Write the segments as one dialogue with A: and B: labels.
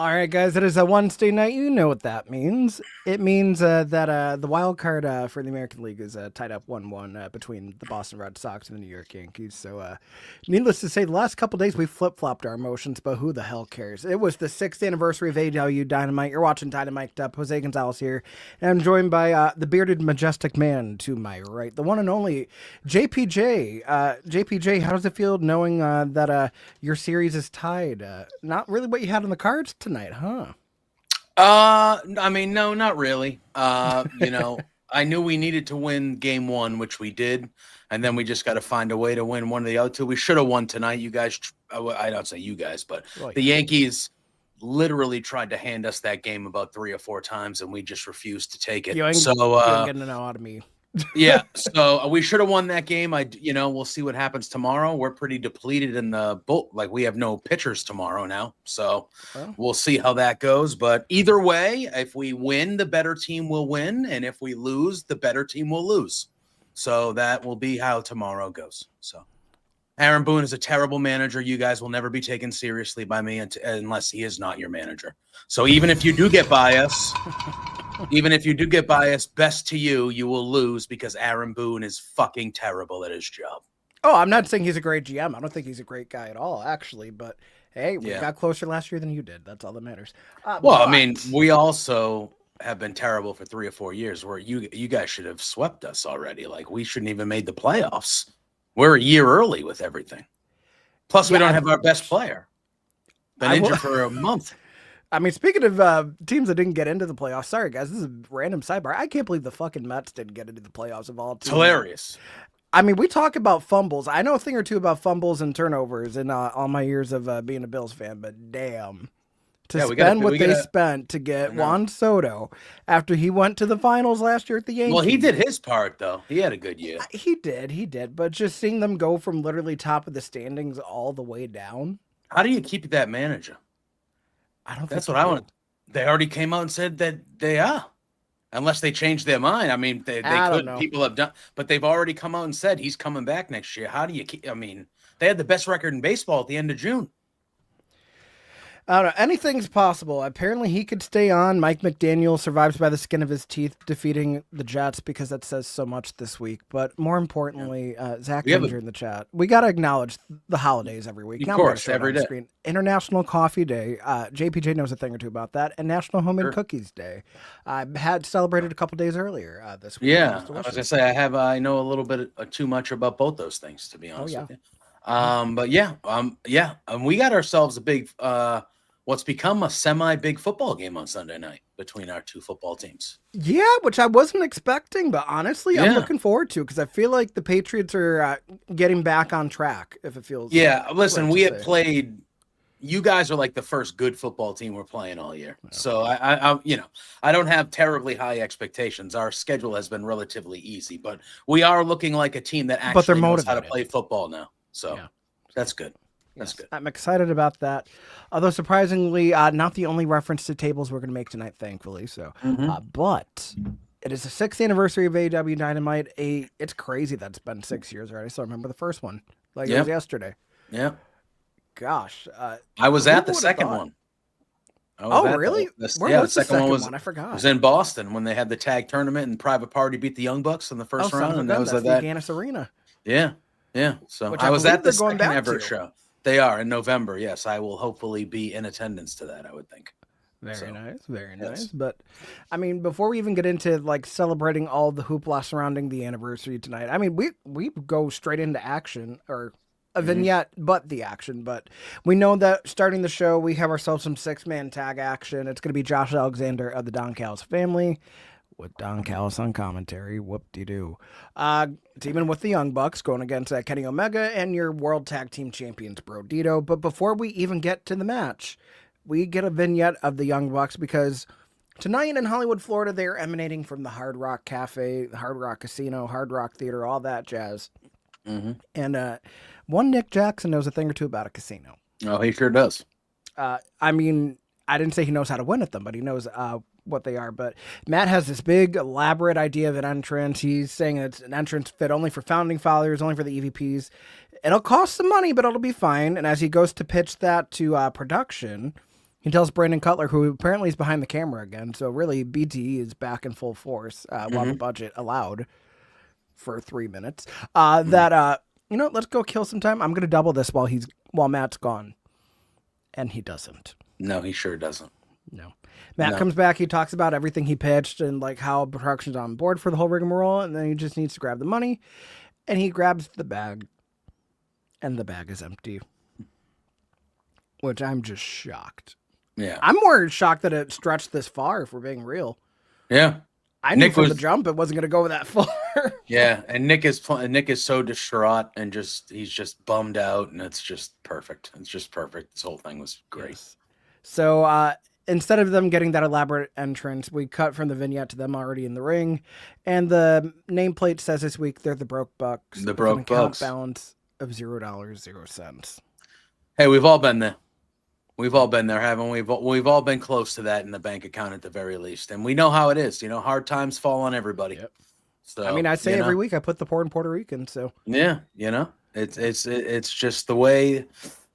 A: All right, guys, it is a Wednesday night. You know what that means. It means that the wild card for the American League is tied up 1-1 between the Boston Red Sox and the New York Yankees. So, needless to say, the last couple days we flip-flopped our emotions, but who the hell cares? It was the 6th anniversary of AEW Dynamite. You're watching DynaMic'd up. Jose Gonzalez here, and I'm joined by the bearded, majestic man to my right, the one and only JPJ. JPJ, how does it feel knowing that your series is tied? Not really what you had on the cards tonight, huh?
B: I mean, no, not really. I knew we needed to win game one, which we did. And then we just got to find a way to win one of the other two. We should have won tonight. You guys, I don't say you guys, but the Yankees literally tried to hand us that game about 3 or 4 times, and we just refused to take it.
A: You ain't getting to know out of me.
B: Yeah, so we should have won that game. We'll see what happens tomorrow. We're pretty depleted in the boat. Like, we have no pitchers tomorrow now, so we'll see how that goes. But either way, if we win, the better team will win, and if we lose, the better team will lose. So that will be how tomorrow goes. So Aaron Boone is a terrible manager. You guys will never be taken seriously by me unless he is not your manager. So even if you do get biased. Even if you do get biased, best to you, you will lose because Aaron Boone is fucking terrible at his job.
A: Oh, I'm not saying he's a great GM. I don't think he's a great guy at all, actually. But, hey, we got closer last year than you did. That's all that matters.
B: I mean, we also have been terrible for 3 or 4 years where you guys should have swept us already. Like, we shouldn't even made the playoffs. We're a year early with everything. Plus, we don't have our best player. Been injured for a month.
A: I mean, speaking of teams that didn't get into the playoffs, sorry, guys, this is a random sidebar. I can't believe the fucking Mets didn't get into the playoffs of all teams.
B: It's hilarious.
A: I mean, we talk about fumbles. I know a thing or two about fumbles and turnovers in all my years of being a Bills fan, but damn. Spend what they spent to get Juan Soto after he went to the finals last year at the Yankees.
B: Well, he did his part, though. He had a good year.
A: He did. But just seeing them go from literally top of the standings all the way down.
B: How do you keep that manager? That's what I want. They already came out and said that they are, unless they changed their mind. I mean, they could. People have done, but they've already come out and said he's coming back next year. How do you keep? I mean, they had the best record in baseball at the end of June.
A: I don't know. Anything's possible. Apparently, he could stay on. Mike McDaniel survives by the skin of his teeth, defeating the Jets because that says so much this week. But more importantly, Zach Ranger in the chat. We got to acknowledge the holidays every week.
B: Of course, every day.
A: Screen. International Coffee Day. JPJ knows a thing or two about that. And National Homemade Cookies Day. I had celebrated a couple days earlier this week.
B: Yeah, I was gonna say I know a little bit too much about both those things, to be honest with you. But we got ourselves a big what's become a semi-big football game on Sunday night between our two football teams.
A: Yeah, which I wasn't expecting, but honestly, I'm looking forward to because I feel like the Patriots are getting back on track, if it feels.
B: Yeah, listen, we had played. You guys are like the first good football team we're playing all year. So I don't have terribly high expectations. Our schedule has been relatively easy, but we are looking like a team that actually knows how to play football now. So that's good. That's good. I'm
A: excited about that. Although surprisingly, not the only reference to tables we're going to make tonight, thankfully. So, but it is the 6th anniversary of AEW Dynamite. It's crazy that it's been 6 years already. So I remember the first one, it was yesterday.
B: Yeah.
A: Gosh.
B: I was at the second one.
A: Really?
B: Where was the second one?
A: I forgot.
B: It was in Boston when they had the tag tournament and Private Party beat the Young Bucks in the first round.
A: And that was at the Ganis Arena.
B: Yeah. Yeah. So I was at the second ever show. They are in November. Yes, I will hopefully be in attendance to that, I would think.
A: Very nice. But I mean, before we even get into celebrating all the hoopla surrounding the anniversary tonight, I mean, we go straight into action or a vignette, but the action. But we know that starting the show, we have ourselves some 6-man tag action. It's going to be Josh Alexander of the Don Callis family with Don Callis on commentary. Whoop-de-doo. Teaming with the Young Bucks, going against Kenny Omega and your World Tag Team Champions, Bro Dito. But before we even get to the match, we get a vignette of the Young Bucks because tonight in Hollywood, Florida, they're emanating from the Hard Rock Cafe, the Hard Rock Casino, Hard Rock Theater, all that jazz. And one Nick Jackson knows a thing or two about a casino.
B: Oh, he sure does.
A: I mean, I didn't say he knows how to win at them, but he knows what they are. But Matt has this big, elaborate idea of an entrance. He's saying it's an entrance fit only for founding fathers, only for the EVPs. It'll cost some money, but it'll be fine. And as he goes to pitch that to production, He tells Brandon Cutler, who apparently is behind the camera again, so really BTE is back in full force while the budget allowed for 3 minutes, that, let's go kill some time. I'm going to double this while Matt's gone. And he doesn't.
B: No, he sure doesn't.
A: No. Matt comes back. He talks about everything he pitched and like how production's on board for the whole rigmarole. And then he just needs to grab the money. And he grabs the bag. And the bag is empty. Which I'm just shocked.
B: Yeah.
A: I'm more shocked that it stretched this far, if we're being real.
B: Yeah.
A: I knew from the jump it wasn't going to go that far.
B: Yeah, and Nick is so distraught and he's just bummed out, and it's just perfect. It's just perfect. This whole thing was great. Yes.
A: So instead of them getting that elaborate entrance, we cut from the vignette to them already in the ring, and the nameplate says this week they're the Broke Bucks.
B: The Broke Bucks.
A: Balance of $0.00.
B: Hey, we've all been there. We've all been there, haven't we? We've all been close to that in the bank account at the very least, and we know how it is. Hard times fall on everybody.
A: Yep.
B: So
A: I say every week I put the poor in Puerto Rican. So
B: yeah, it's just the way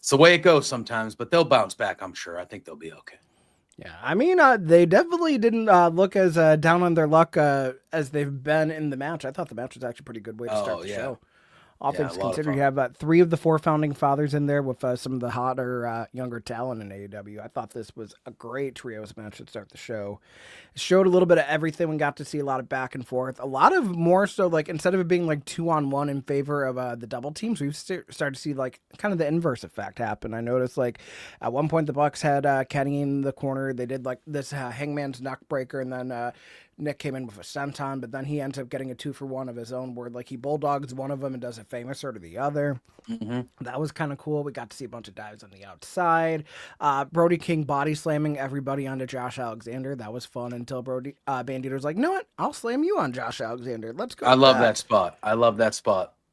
B: it goes sometimes, but they'll bounce back. I'm sure. I think they'll be okay.
A: Yeah, they definitely didn't look as down on their luck as they've been in the match. I thought the match was actually a pretty good way to start the show. All things considered, you have 3 of the 4 founding fathers in there with some of the hotter, younger talent in AEW. I thought this was a great trios match to start the show. It showed a little bit of everything. We got to see a lot of back and forth. A lot of more so, like, instead of it being like 2-on-1 in favor of the double teams, we've started to see like kind of the inverse effect happen. I noticed like at one point the Bucks had Kenny in the corner. They did like this Hangman's neck breaker, and then Nick came in with a senton, but then he ends up getting a 2-for-1 of his own where like he bulldogs one of them and does a famous or to the other. Mm-hmm. That was kind of cool. We got to see a bunch of dives on the outside. Brody King body slamming everybody onto Josh Alexander. That was fun until Bandito was like, "No, what? I'll slam you on Josh Alexander. Let's go."
B: I love that spot.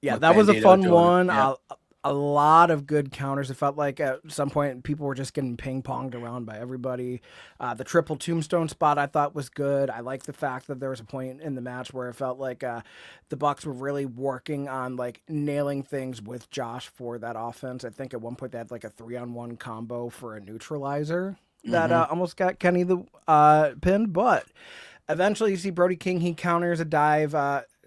A: Yeah, that was a fun one. Yeah. A lot of good counters. It felt like at some point people were just getting ping-ponged around by everybody. The triple tombstone spot I thought was good. I like the fact that there was a point in the match where it felt like the Bucks were really working on like nailing things with Josh for that offense. I think at one point they had like a 3-on-1 combo for a neutralizer that almost got Kenny the pin, but eventually you see Brody King, he counters a dive.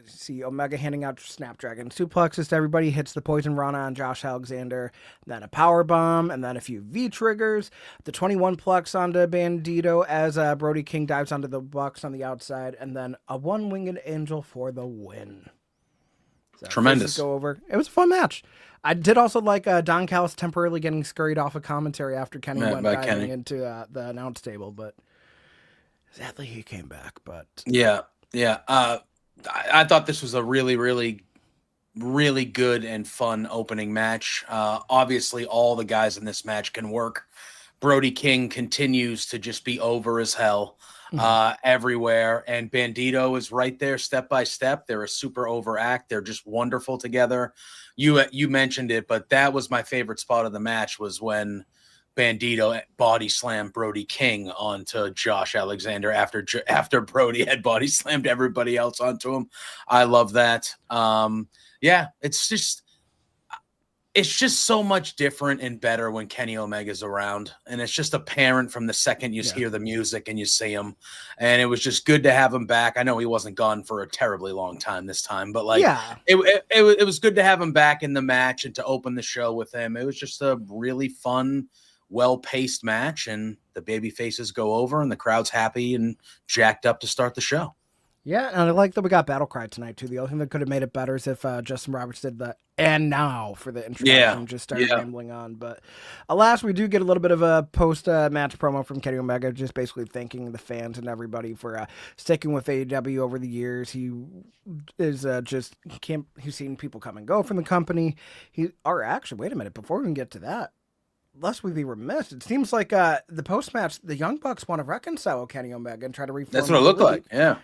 A: See Omega handing out Snapdragon suplexes to everybody, hits the Poison Rana on Josh Alexander, then a power bomb, and then a few V triggers. The 21 plex onto Bandito as Brody King dives onto the Bucks on the outside, and then a 1-winged angel for the win. So
B: tremendous.
A: Go over. It was a fun match. I did also like Don Callis temporarily getting scurried off of commentary after Kenny went diving into the announce table, but sadly he came back. But
B: yeah. I thought this was a really, really, really good and fun opening match. Obviously, all the guys in this match can work. Brody King continues to just be over as hell everywhere. And Bandito is right there step by step. They're a super over act. They're just wonderful together. You mentioned it, but that was my favorite spot of the match was when Bandito body slammed Brody King onto Josh Alexander after Brody had body slammed everybody else onto him. I love that. Yeah, it's just so much different and better when Kenny Omega's around, and it's just apparent from the second you hear the music and you see him. And it was just good to have him back. I know he wasn't gone for a terribly long time this time, but like it was good to have him back in the match and to open the show with him. It was just a really fun, well-paced match, and the baby faces go over and the crowd's happy and jacked up to start the show.
A: Yeah, and I like that we got Battle Cry tonight too. The only thing that could have made it better is if Justin Roberts did the "and now" for the introduction, just started rambling on. But alas, we do get a little bit of a post-match promo from Kenny Omega, just basically thanking the fans and everybody for sticking with AEW over the years. He is he's seen people come and go from the company. Actually, wait a minute, before we can get to that, lest we be remiss, it seems like the post-match, the Young Bucks want to reconcile Kenny Omega and try to reform.
B: That's what it looked like, yeah.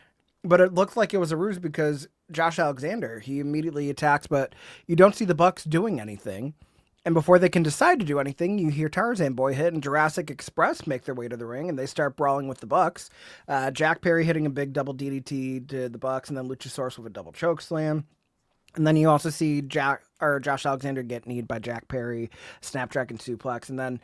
A: But it looked like it was a ruse because Josh Alexander, he immediately attacks, but you don't see the Bucks doing anything. And before they can decide to do anything, you hear Tarzan Boy hit and Jurassic Express make their way to the ring, and they start brawling with the Bucks. Jack Perry hitting a big double DDT to the Bucks, and then Luchasaurus with a double choke slam. And then you also see Josh Alexander get kneed by Jack Perry, Snapdragon suplex, and then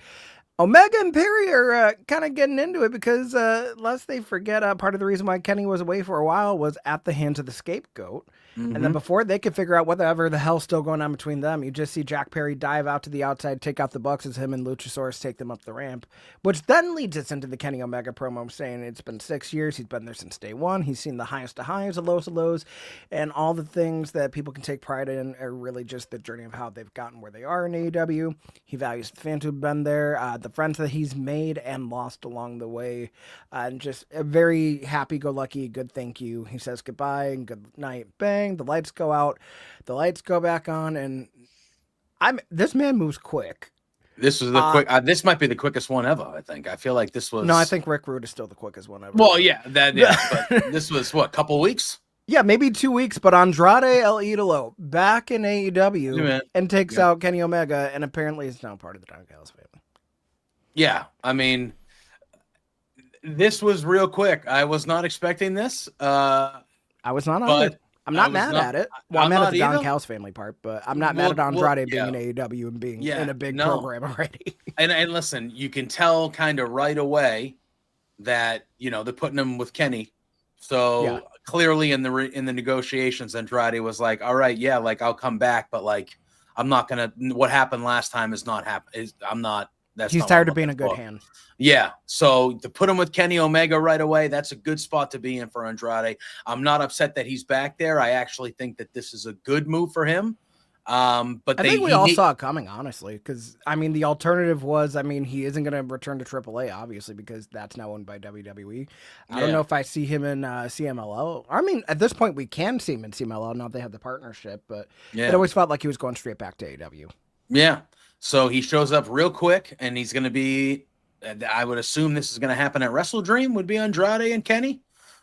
A: Omega and Perry are kind of getting into it because, lest they forget, part of the reason why Kenny was away for a while was at the hands of the scapegoat. And then before they could figure out whatever the hell's still going on between them, you just see Jack Perry dive out to the outside, take out the Bucks as him and Luchasaurus take them up the ramp, which then leads us into the Kenny Omega promo saying it's been 6 years. He's been there since day one. He's seen the highest of highs, the lowest of lows, and all the things that people can take pride in are really just the journey of how they've gotten where they are in AEW. He values the fans who've been there, the friends that he's made and lost along the way, and just a very happy-go-lucky, good thank you. He says goodbye and good night, bang. The lights go out, the lights go back on, and this man moves quick.
B: This was the quick. This might be the quickest one ever. I think. I feel like this was.
A: No, I think Rick Rude is still the quickest one ever.
B: Well, yeah, but this was what, couple weeks?
A: Yeah, maybe 2 weeks. But Andrade El Idolo back in AEW and takes out Kenny Omega, and apparently is now part of the Don Callis family.
B: Yeah, I mean, this was real quick. I was not expecting this.
A: I was not on it. I'm not mad at it. Well, I'm mad at the Don Callis family part, but I'm not mad at Andrade being in AEW and being in a big program already. and
B: listen, you can tell kind of right away that, they're putting him with Kenny. So clearly in the negotiations, Andrade was like, all right, yeah, like I'll come back, but like, I'm not going to, what happened last time is not happening. He's
A: tired of being a good hand.
B: Yeah. So to put him with Kenny Omega right away, that's a good spot to be in for Andrade. I'm not upset that he's back there. I actually think that this is a good move for him. But
A: I think we all saw it coming, honestly, because the alternative was, he isn't going to return to AAA, obviously, because that's now owned by WWE. I don't know if I see him in CMLL. At this point, we can see him in CMLL now they have the partnership, but it always felt like he was going straight back to AEW.
B: Yeah. So he shows up real quick, and he's going to be, I would assume this is going to happen at Wrestle Dream, would be Andrade and Kenny,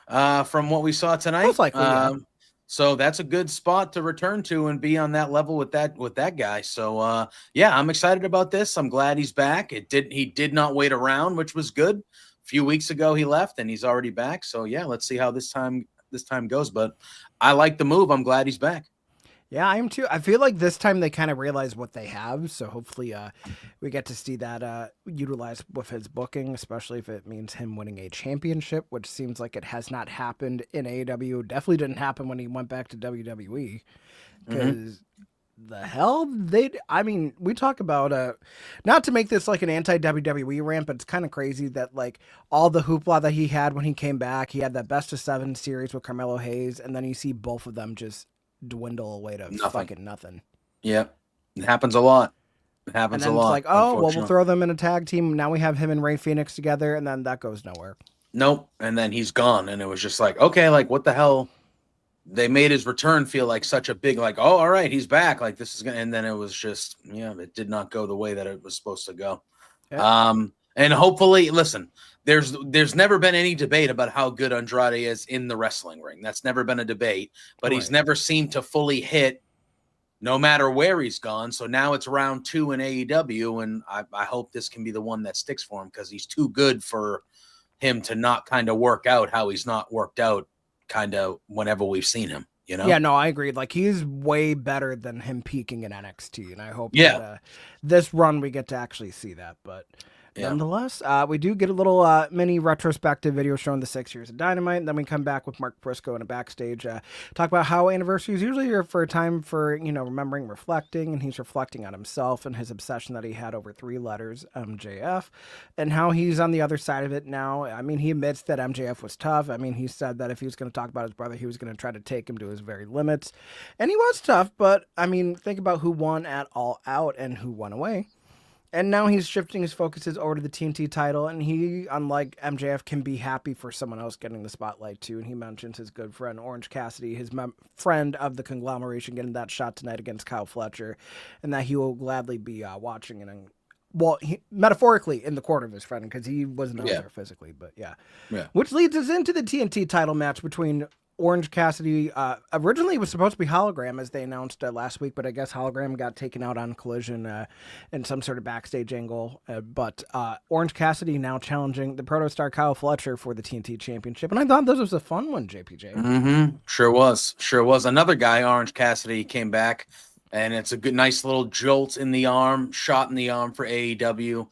B: from what we saw tonight.
A: Most likely,
B: So that's a good spot to return to and be on that level with that guy. So, I'm excited about this. I'm glad he's back. He did not wait around, which was good. A few weeks ago he left, and he's already back. So, let's see how this time goes. But I like the move. I'm glad he's back.
A: Yeah, I am too. I feel like this time they kind of realize what they have, so hopefully we get to see that utilized with his booking, especially if it means him winning a championship, which seems like it has not happened in AEW. Definitely didn't happen when he went back to WWE, because the hell we talk about not to make this like an anti-WWE rant, but it's kind of crazy that like all the hoopla that he had when he came back, he had that best of 7 series with Carmelo Hayes, and then you see both of them just dwindle away to fucking nothing.
B: Yeah, it happens a lot. It happens a lot.
A: It's like, oh, well, we'll throw them in a tag team. Now we have him and Rey Fenix together, and then that goes nowhere.
B: Nope. And then he's gone, and it was just like, okay, like what the hell? They made his return feel like such a big, like, oh, all right, he's back. Like this is gonna, and then it was just, it did not go the way that it was supposed to go. Yeah. And hopefully, listen, there's never been any debate about how good Andrade is in the wrestling ring. That's never been a debate, but he's never seemed to fully hit no matter where he's gone. So now it's round 2 in AEW, and I hope this can be the one that sticks for him, because he's too good for him to not kind of work out how he's not worked out kind of whenever we've seen him.
A: Yeah, no, I agree. Like, he's way better than him peaking in NXT, and I hope that this run we get to actually see that. But nonetheless, we do get a little mini retrospective video showing the 6 years of Dynamite, and then we come back with Mark Briscoe in a backstage, talk about how anniversaries usually are for a time for, remembering, reflecting, and he's reflecting on himself and his obsession that he had over 3 letters, MJF, and how he's on the other side of it now. He admits that MJF was tough. He said that if he was going to talk about his brother, he was going to try to take him to his very limits, and he was tough, but, think about who won at All Out and who won away. And now he's shifting his focuses over to the TNT title, and he, unlike MJF, can be happy for someone else getting the spotlight too. And he mentions his good friend Orange Cassidy, his friend of the conglomeration, getting that shot tonight against Kyle Fletcher, and that he will gladly be watching and metaphorically in the corner of his friend, because he wasn't there physically, but yeah. Which leads us into the TNT title match between Orange Cassidy. Originally it was supposed to be Hologram, as they announced last week, but I guess Hologram got taken out on Collision in some sort of backstage angle. But Orange Cassidy now challenging the protostar Kyle Fletcher for the TNT Championship, and I thought this was a fun one, JPJ.
B: Sure was. Another guy, Orange Cassidy, came back And it's a good, nice little jolt in the arm, shot in the arm for AEW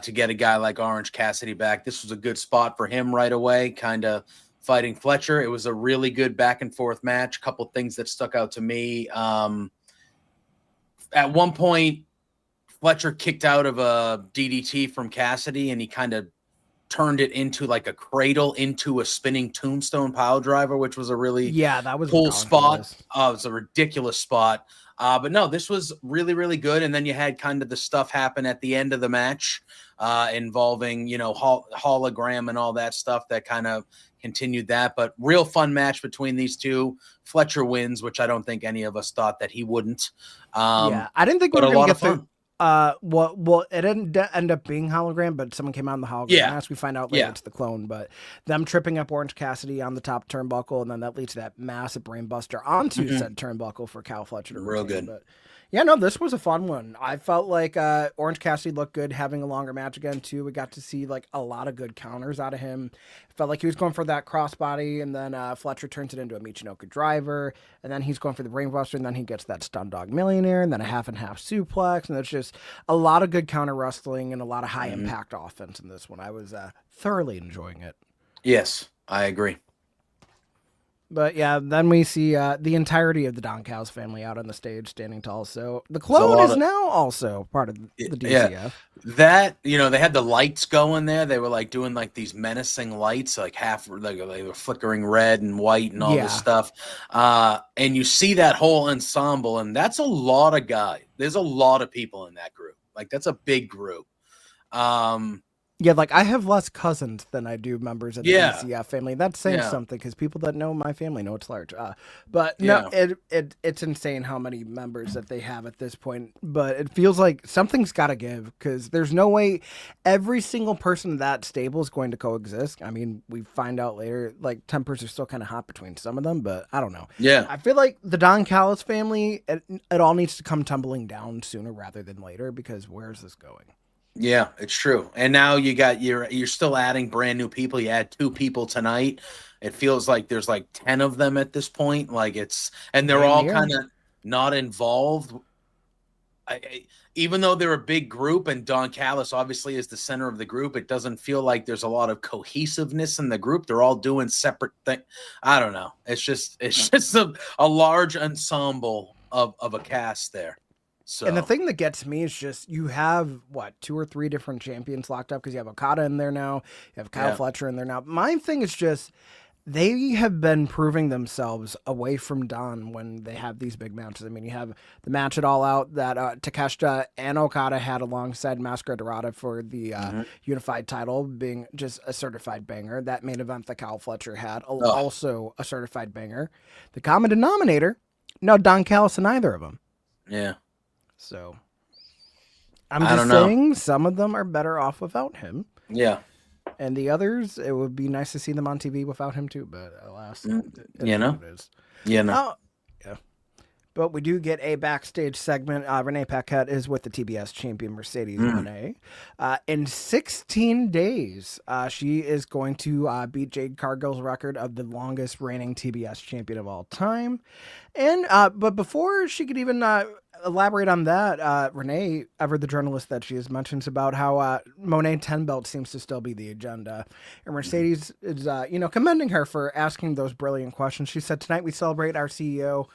B: to get a guy like Orange Cassidy back. This was a good spot for him right away, kind of fighting Fletcher. It was a really good back and forth match. A couple things that stuck out to me. At one point, Fletcher kicked out of a DDT from Cassidy, and he kind of turned it into like a cradle into a spinning tombstone pile driver, which was a really
A: that was
B: cool spot. It was a ridiculous spot. But no, this was really, really good. And then you had kind of the stuff happen at the end of the match involving, hologram and all that stuff that kind of continued that. But real fun match between these two. Fletcher wins, which I don't think any of us thought that he wouldn't.
A: I didn't think we were going to get through. Well, it didn't end up being hologram, but someone came out in the hologram match. We find out later it's the clone, but them tripping up Orange Cassidy on the top turnbuckle, and then that leads to that massive brain buster onto said turnbuckle for Cal Fletcher to
B: real
A: retain.
B: good.
A: But this was a fun one. I felt like Orange Cassidy looked good having a longer match again too. We got to see like a lot of good counters out of him. Felt like he was going for that crossbody, and then Fletcher turns it into a Michinoku driver, and then he's going for the brainbuster, and then he gets that Stun Dog Millionaire, and then a half and half suplex, and it's just a lot of good counter wrestling and a lot of high impact offense in this one. I was thoroughly enjoying it.
B: Yes, I agree.
A: But then we see the entirety of the Don Callis family out on the stage standing tall. So the clone is now also part of the DCF.
B: Yeah. That, they had the lights going there. They were like doing like these menacing lights, like they were flickering red and white and all this stuff. And you see that whole ensemble, and that's a lot of guys. There's a lot of people in that group. Like that's a big group.
A: Like I have less cousins than I do members of the DCF family. That's saying something because people that know my family know it's large. It's insane how many members that they have at this point. But it feels like something's got to give because there's no way every single person in that stable is going to coexist. I mean, we find out later, like tempers are still kind of hot between some of them, but I don't know.
B: Yeah.
A: I feel like the Don Callis family, it all needs to come tumbling down sooner rather than later because where is this going?
B: Yeah, it's true. And now you're still adding brand new people. You add 2 people tonight. It feels like there's like 10 of them at this point. Like they're all kind of not involved. Even though they're a big group and Don Callis obviously is the center of the group, it doesn't feel like there's a lot of cohesiveness in the group. They're all doing separate things. I don't know. It's just a large ensemble of a cast there. So.
A: And the thing that gets me is just you have 2 or 3 different champions locked up because you have Okada in there now, you have Kyle Fletcher in there now. My thing is just they have been proving themselves away from Don when they have these big matches. I mean, you have the match at All Out that Takeshita and Okada had alongside Mascara Dorada for the unified title, being just a certified banger. That main event that Kyle Fletcher had, also a certified banger. The common denominator, no Don Callis in either of them.
B: Yeah.
A: So I'm just saying some of them are better off without him.
B: Yeah.
A: And the others, it would be nice to see them on TV without him too, but alas, it is.
B: Yeah.
A: But we do get a backstage segment. Renee Paquette is with the TBS champion Mercedes Moné. In 16 days, she is going to beat Jade Cargill's record of the longest reigning TBS champion of all time. And but before she could even elaborate on that, Renee, ever the journalist that she is, mentions about how Monet 10 belt seems to still be the agenda. And Mercedes is, commending her for asking those brilliant questions. She said, tonight we celebrate our CEO.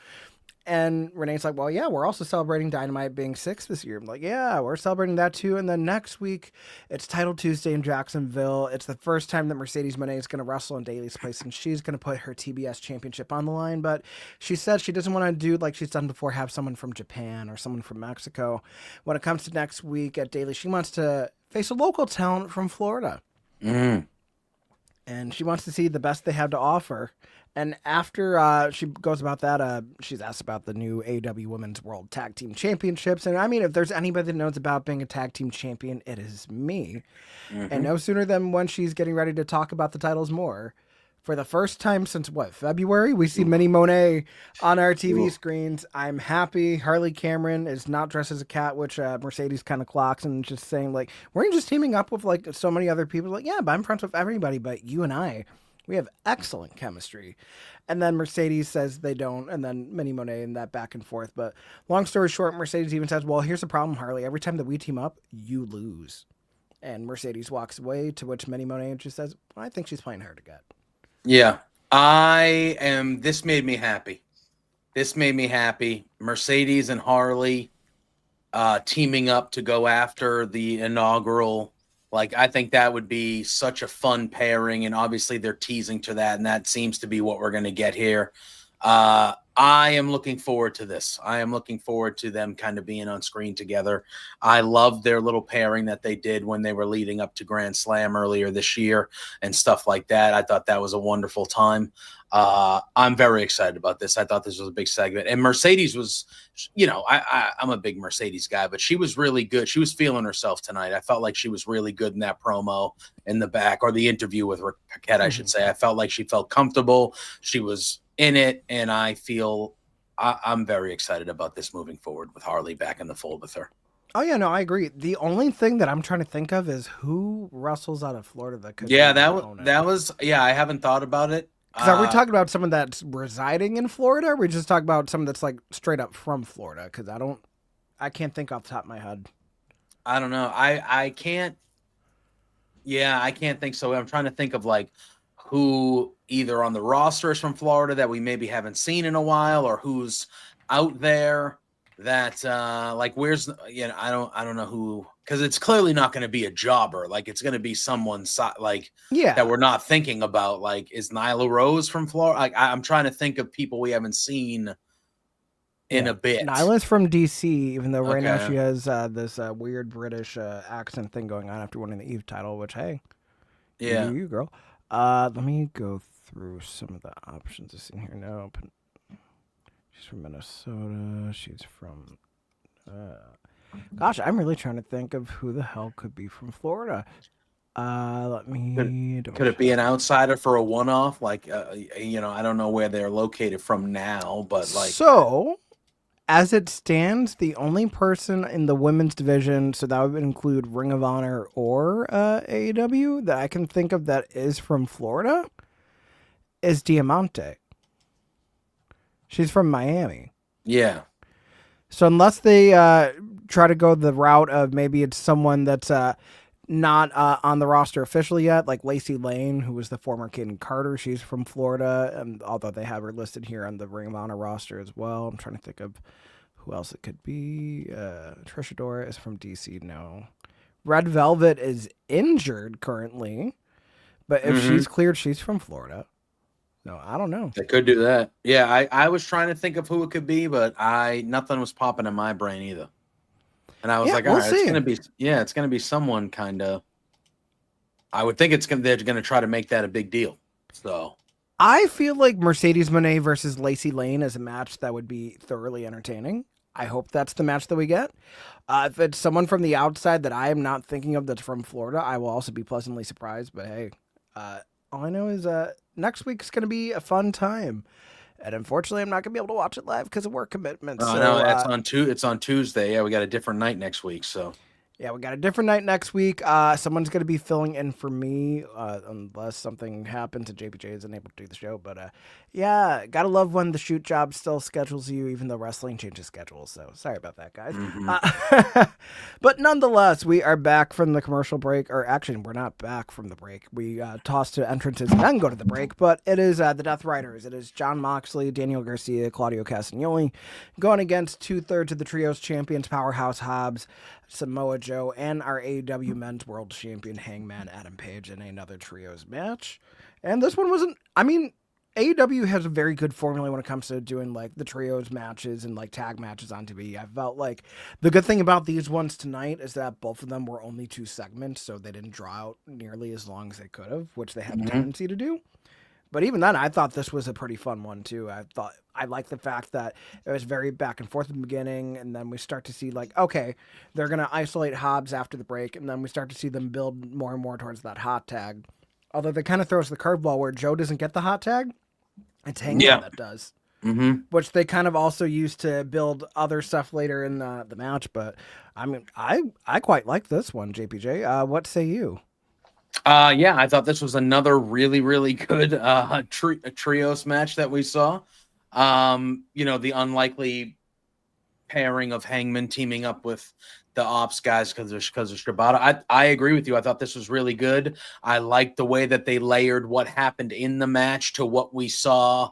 A: And Renee's like, well, yeah, we're also celebrating Dynamite being 6 this year. I'm like, yeah, we're celebrating that too. And then next week, it's Title Tuesday in Jacksonville. It's the first time that Mercedes Moné is going to wrestle in Daly's place, and she's going to put her TBS championship on the line. But she said she doesn't want to do like she's done before, have someone from Japan or someone from Mexico. When it comes to next week at Daly, she wants to face a local talent from Florida. And she wants to see the best they have to offer. And after she goes about that, she's asked about the new AEW Women's World Tag Team Championships. And I mean, if there's anybody that knows about being a tag team champion, it is me. And no sooner than when she's getting ready to talk about the titles more. For the first time since, February? We see Minnie Monet on our TV screens. I'm happy. Harley Cameron is not dressed as a cat, which Mercedes kind of clocks and just saying, like, we're just teaming up with, like, so many other people. Like, yeah, but I'm friends with everybody but you and I. We have excellent chemistry. And then Mercedes says they don't, and then Minnie Monet and that back and forth. But long story short, Mercedes even says, well, here's the problem, Harley. Every time that we team up, you lose. And Mercedes walks away, to which Minnie Monet just says, well, I think she's playing hard to get.
B: Yeah. This made me happy. Mercedes and Harley teaming up to go after the inaugural. Like, I think that would be such a fun pairing, and obviously they're teasing to that, and that seems to be what we're going to get here. I am looking forward to this. I am looking forward to them kind of being on screen together. I love their little pairing that they did when they were leading up to Grand Slam earlier this year and stuff like that. I thought that was a wonderful time. I'm very excited about this. I thought this was a big segment. And Mercedes was, I'm a big Mercedes guy, but she was really good. She was feeling herself tonight. I felt like she was really good in that promo in the back, or the interview with Paquette, I should say. I felt like she felt comfortable. She was in it, and I feel I'm very excited about this moving forward with Harley back in the fold with her.
A: Oh, yeah, no, I agree. The only thing that I'm trying to think of is who wrestles out of Florida that could.
B: Yeah, that was. Yeah, I haven't thought about it.
A: Because are we talking about someone that's residing in Florida, or are we just talking about someone that's like straight up from Florida? Because I can't think off the top of my head.
B: I don't know. I can't. Yeah, I can't think so. I'm trying to think of like who either on the roster is from Florida that we maybe haven't seen in a while, or who's out there that where's, I don't know who, because it's clearly not going to be a jobber. Like, it's going to be someone that we're not thinking about. Like, is Nyla Rose from Florida? Like, I'm trying to think of people we haven't seen in a bit.
A: Nyla's from DC, even though right now she has this weird British accent thing going on after winning the Eve title, which, hey, you girl. Let me go through some of the options I've seen here. No, she's from Minnesota. She's from. Gosh, I'm really trying to think of who the hell could be from Florida. Let me.
B: Could it be an outsider for a one-off? Like, I don't know where they're located from now, but like.
A: So, as it stands, the only person in the women's division, so that would include Ring of Honor or AEW, that I can think of that is from Florida, is Diamante. She's from Miami.
B: Yeah.
A: So unless they try to go the route of maybe it's someone that's not on the roster officially yet, like Lacey Lane, who was the former Kaden Carter, she's from Florida, and although they have her listed here on the Ring of Honor roster as well. I'm trying to think of who else it could be. Trish Adora is from DC. No. Red Velvet is injured currently, but if she's cleared, she's from Florida. No, I don't know.
B: They could do that. Yeah, I was trying to think of who it could be, but nothing was popping in my brain either. And I was all right, it's gonna be someone kind of. I would think they're gonna try to make that a big deal. So
A: I feel like Mercedes Moné versus Lacey Lane is a match that would be thoroughly entertaining. I hope that's the match that we get. If it's someone from the outside that I am not thinking of that's from Florida, I will also be pleasantly surprised. But hey, all I know is next week's going to be a fun time. And unfortunately, I'm not going to be able to watch it live because of work commitments.
B: Oh, no, it's on Tuesday. Yeah, we got a different night next week. So.
A: Yeah, we got a different night next week. Someone's going to be filling in for me unless something happens and JPJ isn't able to do the show. But yeah, got to love when the shoot job still schedules you, even though wrestling changes schedules. So sorry about that, guys. But nonetheless, we are back from the commercial break. Or actually, we're not back from the break. We toss to entrances and then go to the break. But it is the Death Riders. It is Jon Moxley, Daniel Garcia, Claudio Castagnoli going against 2/3 of the Trios champions, Powerhouse Hobbs, Samoa Joe, and our AEW Men's World Champion Hangman Adam Page in another Trios match. And this one wasn't, AEW has a very good formula when it comes to doing like the Trios matches and like tag matches on TV. I felt like the good thing about these ones tonight is that both of them were only 2 segments, so they didn't draw out nearly as long as they could have, which they have a tendency to do. But even then, I thought this was a pretty fun one, too. I like the fact that it was very back and forth in the beginning, and then we start to see, like, okay, they're going to isolate Hobbs after the break, and then we start to see them build more and more towards that hot tag. Although they kind of throws the curveball where Joe doesn't get the hot tag, it's Hangman that does. Which they kind of also use to build other stuff later in the match. But, I quite like this one, JPJ. What say you?
B: Yeah, I thought this was another really, really good trios match that we saw. The unlikely pairing of Hangman teaming up with the Ops guys because of Shibata. I agree with you. I thought this was really good. I liked the way that they layered what happened in the match to what we saw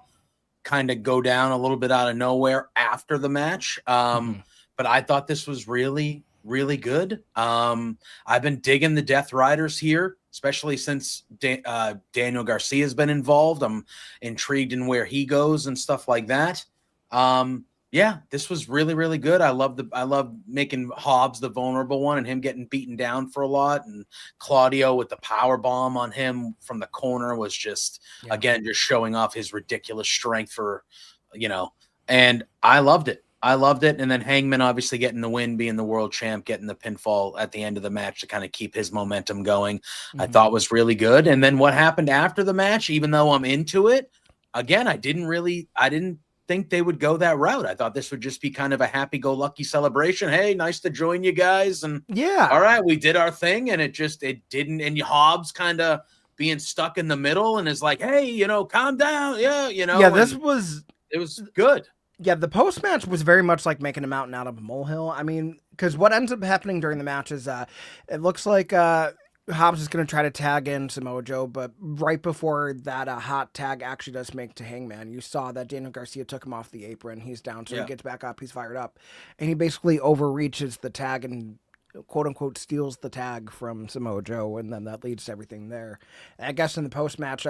B: kind of go down a little bit out of nowhere after the match. But I thought this was really, really good. I've been digging the Death Riders here, especially since Daniel Garcia has been involved. I'm intrigued in where he goes and stuff like that. Yeah, this was really, really good. I love making Hobbs the vulnerable one and him getting beaten down for a lot. And Claudio with the power bomb on him from the corner was just, again, just showing off his ridiculous strength and I loved it. And then Hangman obviously getting the win, being the world champ, getting the pinfall at the end of the match to kind of keep his momentum going, I thought was really good. And then what happened after the match, even though I'm into it, again, I didn't think they would go that route. I thought this would just be kind of a happy-go-lucky celebration. Hey, nice to join you guys. And all right, we did our thing, and it didn't. And Hobbs kind of being stuck in the middle and is like, hey, calm down. Yeah,
A: it
B: was good.
A: Yeah, the post-match was very much like making a mountain out of a molehill. I mean, because what ends up happening during the match is it looks like Hobbs is going to try to tag in Samoa Joe, but right before that hot tag actually does make to Hangman, you saw that Daniel Garcia took him off the apron. He's down, so he gets back up. He's fired up. And he basically overreaches the tag and quote-unquote steals the tag from Samoa Joe, and then that leads to everything there. And I guess in the post-match,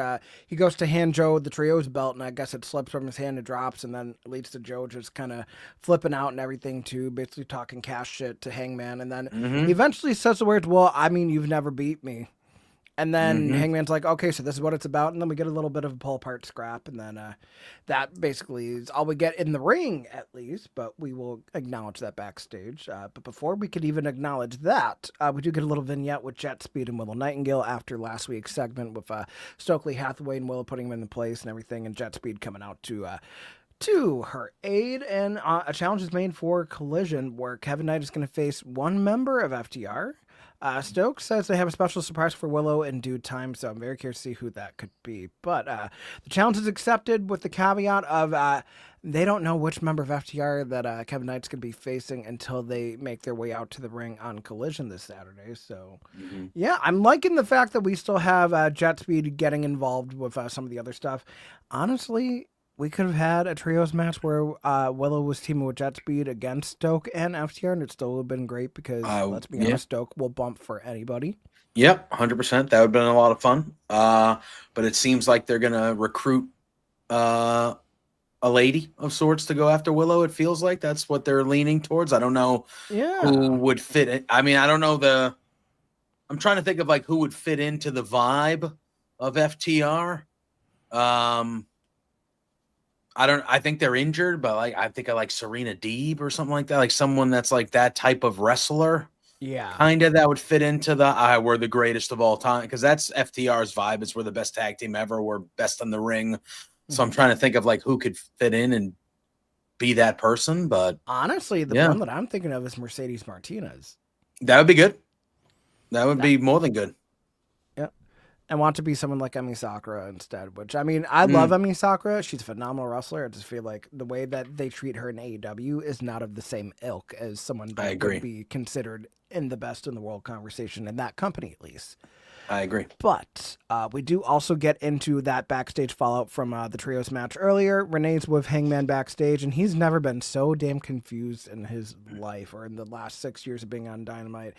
A: he goes to hand Joe the Trios belt, and I guess it slips from his hand and drops, and then it leads to Joe just kind of flipping out and everything, too, basically talking cash shit to Hangman, and then he eventually says the words, well, I mean, you've never beat me. And then Hangman's like, okay, so this is what it's about. And then we get a little bit of a pull apart scrap. And then that basically is all we get in the ring, at least. But we will acknowledge that backstage. But before we could even acknowledge that, we do get a little vignette with Jet Speed and Willow Nightingale after last week's segment with Stokely Hathaway and Willow putting him in the place and everything. And Jet Speed coming out to her aid. And a challenge is made for Collision where Kevin Knight is going to face one member of FTR. Stokes says they have a special surprise for Willow in due time, so I'm very curious to see who that could be. But the challenge is accepted with the caveat of they don't know which member of FTR that Kevin Knight's going to be facing until they make their way out to the ring on Collision this Saturday. So, yeah, I'm liking the fact that we still have Jet Speed getting involved with some of the other stuff. Honestly, we could have had a trios match where Willow was teaming with Jet Speed against Stoke and FTR, and it still would have been great because, let's be honest, Stoke will bump for anybody.
B: Yep, 100%. That would have been a lot of fun. But it seems like they're going to recruit a lady of sorts to go after Willow. It feels like that's what they're leaning towards. I don't know who would fit it. I mean, I don't know I'm trying to think of like who would fit into the vibe of FTR. I think they're injured, but I think I like Serena Deeb or something like that. Like someone that's like that type of wrestler.
A: Yeah.
B: Kind of that would fit into we're the greatest of all time. Because that's FTR's vibe. It's we're the best tag team ever. We're best in the ring. So I'm trying to think of like who could fit in and be that person. But
A: honestly, the one that I'm thinking of is Mercedes Martinez.
B: That would be good. That would be more than good.
A: I want to be someone like Emi Sakura instead, which, I mean, I love Emi Sakura. She's a phenomenal wrestler. I just feel like the way that they treat her in AEW is not of the same ilk as someone that would be considered in the best in the world conversation in that company, at least.
B: I agree.
A: But we do also get into that backstage fallout from the trios match earlier. Renee's with Hangman backstage, and he's never been so damn confused in his life or in the last 6 years of being on Dynamite.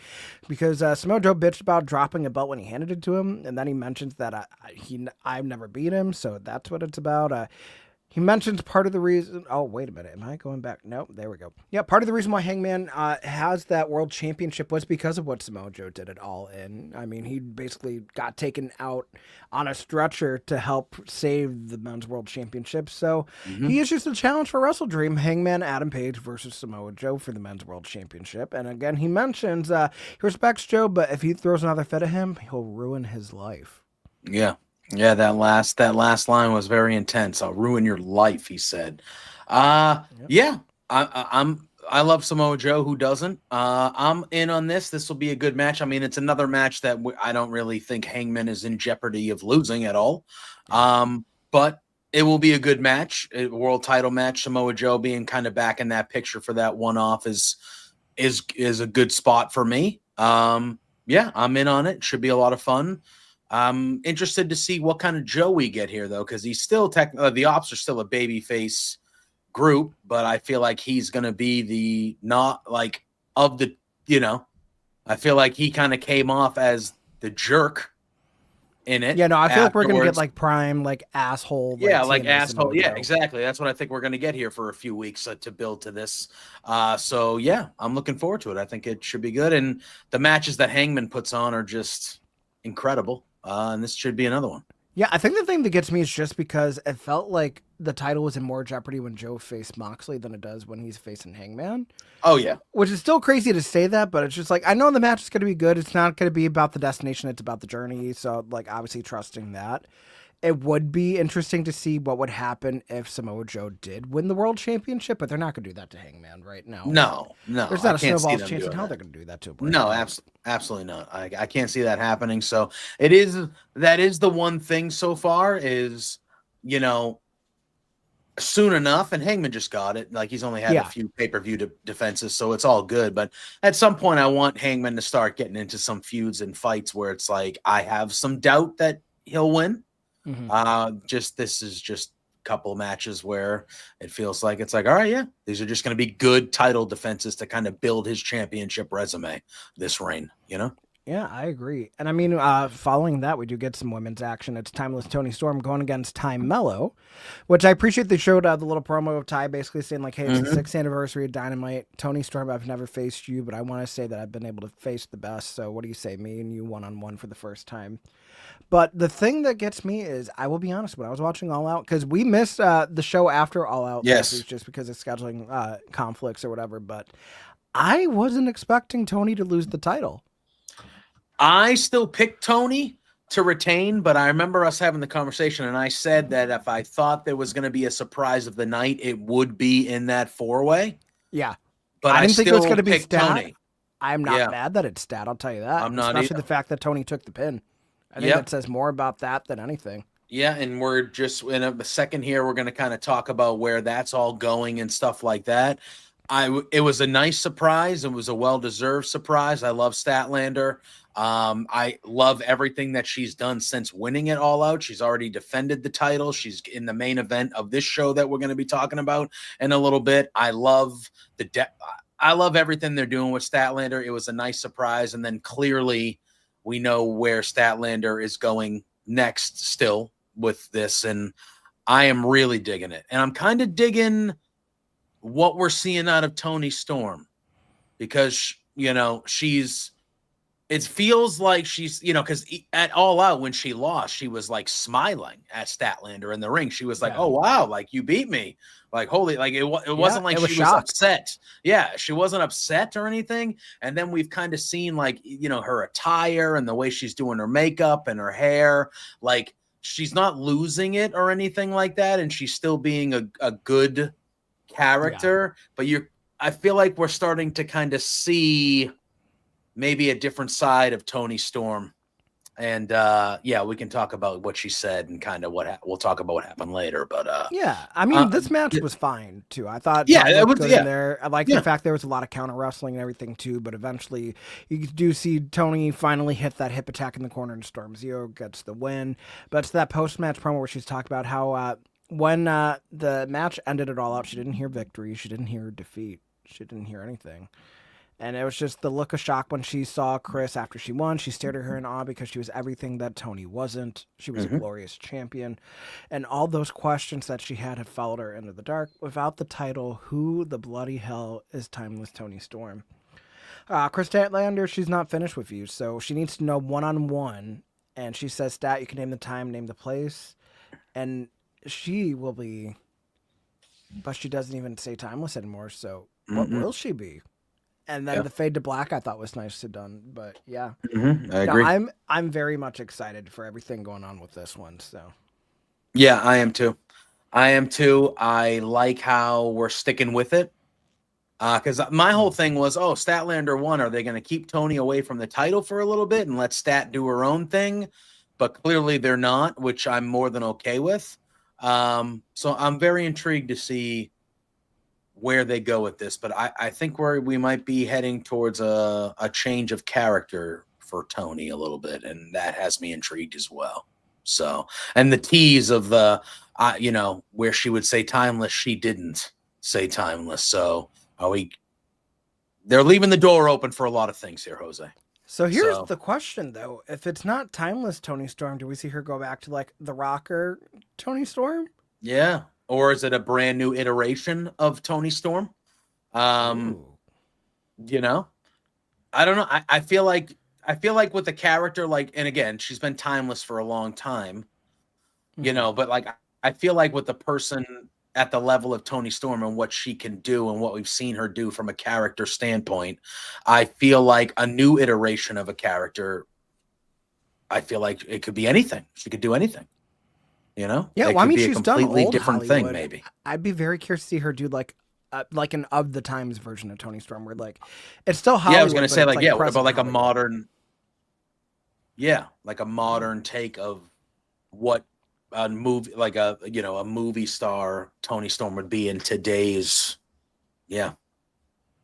A: Because Samoa Joe bitched about dropping a belt when he handed it to him, and then he mentions that I've never beat him, so that's what it's about. He mentions part of the reason... Oh, wait a minute. Am I going back? Nope. There we go. Yeah, part of the reason why Hangman has that world championship was because of what Samoa Joe did it all in. I mean, he basically got taken out on a stretcher to help save the men's world championship. So he issues the challenge for Wrestle Dream, Hangman Adam Page versus Samoa Joe for the men's world championship. And again, he mentions he respects Joe, but if he throws another fit at him, he'll ruin his life.
B: Yeah. Yeah, that last line was very intense. I'll ruin your life, he said. Yeah, I'm I love Samoa Joe. Who doesn't? I'm in on this. This will be a good match. I mean, it's another match that I don't really think Hangman is in jeopardy of losing at all. But it will be a good match, a world title match. Samoa Joe being kind of back in that picture for that one-off is a good spot for me. Yeah, I'm in on it. Should be a lot of fun. I'm interested to see what kind of Joe we get here, though, because he's still the Ops are still a babyface group, but I feel like he's going to be the I feel like he kind of came off as the jerk in it.
A: Yeah, no, I feel like we're going to get like prime, like asshole.
B: Like asshole. Yeah, exactly. That's what I think we're going to get here for a few weeks to build to this. So yeah, I'm looking forward to it. I think it should be good. And the matches that Hangman puts on are just incredible. And this should be another one.
A: Yeah, I think the thing that gets me is just because it felt like the title was in more jeopardy when Joe faced Moxley than it does when he's facing Hangman.
B: Oh, yeah.
A: Which is still crazy to say that, but it's just like, I know the match is going to be good. It's not going to be about the destination. It's about the journey. So, like, obviously trusting that. It would be interesting to see what would happen if Samoa Joe did win the world championship, but they're not going to do that to Hangman right now.
B: No.
A: There's not a snowball's chance in hell they're going to do that to him.
B: No, absolutely not. I can't see that happening. So that is the one thing so far is, soon enough, and Hangman just got it. Like, he's only had a few pay-per-view defenses, so it's all good. But at some point, I want Hangman to start getting into some feuds and fights where it's like, I have some doubt that he'll win. This is just a couple of matches where it feels like it's like, all right, yeah, these are just going to be good title defenses to kind of build his championship resume this reign,
A: Yeah, I agree. And I mean, following that, we do get some women's action. It's Timeless Toni Storm going against Ty Mello, which I appreciate. They showed the little promo of Ty basically saying like, hey, it's the 6th anniversary of Dynamite. Toni Storm, I've never faced you, but I want to say that I've been able to face the best. So what do you say, me and you one-on-one for the first time? But the thing that gets me is, I will be honest, when I was watching All Out, because we missed the show after All Out, just because of scheduling conflicts or whatever, but I wasn't expecting Toni to lose the title.
B: I still picked Toni to retain, but I remember us having the conversation, and I said that if I thought there was going to be a surprise of the night, it would be in that 4-way.
A: Yeah.
B: But
A: I didn't think it was going to be Stat.
B: Toni.
A: I'm not mad that it's Stat, I'll tell you that.
B: I'm not
A: Especially the fact that Toni took the pin. I think that says more about that than anything.
B: Yeah, and we're just in a second here, we're going to kind of talk about where that's all going and stuff like that. It was a nice surprise. It was a well-deserved surprise. I love Statlander. I love everything that she's done since winning it All Out. She's already defended the title. She's in the main event of this show that we're going to be talking about in a little bit. I love I love everything they're doing with Statlander. It was a nice surprise. And then clearly we know where Statlander is going next still with this. And I am really digging it. And I'm kind of digging what we're seeing out of Toni Storm because, it feels like she's, because at All Out, when she lost, she was like smiling at Statlander in the ring. She was like, oh, wow, like you beat me. Like, holy, like it wasn't like she was upset. Yeah, she wasn't upset or anything. And then we've kind of seen like, her attire and the way she's doing her makeup and her hair. Like she's not losing it or anything like that. And she's still being a good character. But I feel like we're starting to kind of see maybe a different side of Toni Storm. And we can talk about what she said and kind of we'll talk about what happened later. But
A: I mean, this match was fine too. I thought
B: it was
A: good in there. I like the fact there was a lot of counter wrestling and everything too. But eventually, you do see Toni finally hit that hip attack in the corner, and Storm Zero gets the win. But it's that post match promo where she's talking about how when the match ended it All Out, she didn't hear victory, she didn't hear defeat, she didn't hear anything. And it was just the look of shock when she saw Chris after she won. She stared at her in awe because she was everything that Toni wasn't. She was a glorious champion. And all those questions that she had have followed her into the dark. Without the title, who the bloody hell is Timeless Toni Storm? Chris Statlander, she's not finished with you, so she needs to know one-on-one. And she says, Stat, you can name the time, name the place. And she will be... But she doesn't even say Timeless anymore, so what will she be? And then the fade to black I thought was nicely done, but yeah,
B: I agree.
A: I'm very much excited for everything going on with this one. So
B: yeah, I am too. I like how we're sticking with it. Because my whole thing was, Statlander won. Are they going to keep Tony away from the title for a little bit and let Stat do her own thing? But clearly they're not, which I'm more than okay with. So I'm very intrigued to see where they go with this. But I think we might be heading towards a change of character for Tony a little bit, and that has me intrigued as well. So, and the tease of the, where she would say timeless, she didn't say timeless. So they're leaving the door open for a lot of things here, Jose.
A: So here's the question, though. If it's not timeless Tony Storm, do we see her go back to like the rocker Tony Storm?
B: Yeah. Or is it a brand new iteration of Tony Storm? I don't know. I feel like with the character, like, and again, she's been timeless for a long time, but like, I feel like with the person at the level of Tony Storm and what she can do and what we've seen her do from a character standpoint, I feel like a new iteration of a character, I feel like it could be anything. She could do anything,
A: Yeah, well, I mean, she's done old
B: different
A: Hollywood.
B: thing, maybe.
A: I'd be very curious to see her do like an of the times version of Tony Storm, where like it's still Hollywood.
B: Yeah, I was gonna say what about like
A: Hollywood.
B: a modern take of what a movie, like a movie star Tony Storm would be in today's. Yeah,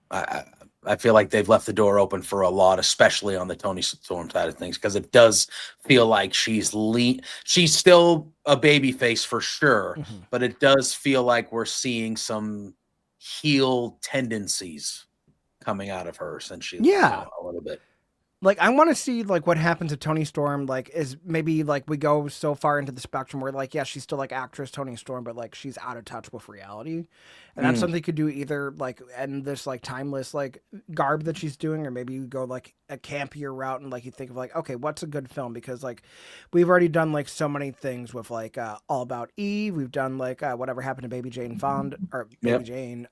B: I feel like they've left the door open for a lot, especially on the Tony Storm side of things, because it does feel like she's still a baby face for sure, but it does feel like we're seeing some heel tendencies coming out of her since she a little bit.
A: Like, I want to see like what happens to Tony Storm. Like, is maybe like we go so far into the spectrum where like, yeah, she's still like actress Tony Storm, but like she's out of touch with reality, and that's something you could do either like in this like timeless like garb that she's doing, or maybe you go like a campier route and like you think of like, okay, what's a good film? Because like we've already done like so many things with like All About Eve. We've done like Whatever Happened to Baby Jane Baby Jane.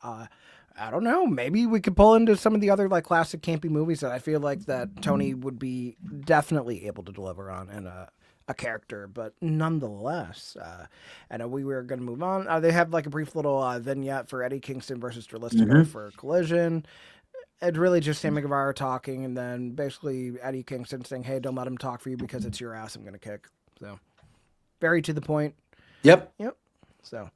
A: I don't know. Maybe we could pull into some of the other like classic campy movies that I feel like that Tony would be definitely able to deliver on in a character. But nonetheless, I know we were going to move on. They have like a brief little vignette for Eddie Kingston versus Dralistico for Collision. It's really just Sammy Guevara talking, and then basically Eddie Kingston saying, "Hey, don't let him talk for you because it's your ass I'm going to kick." So very to the point.
B: Yep.
A: So.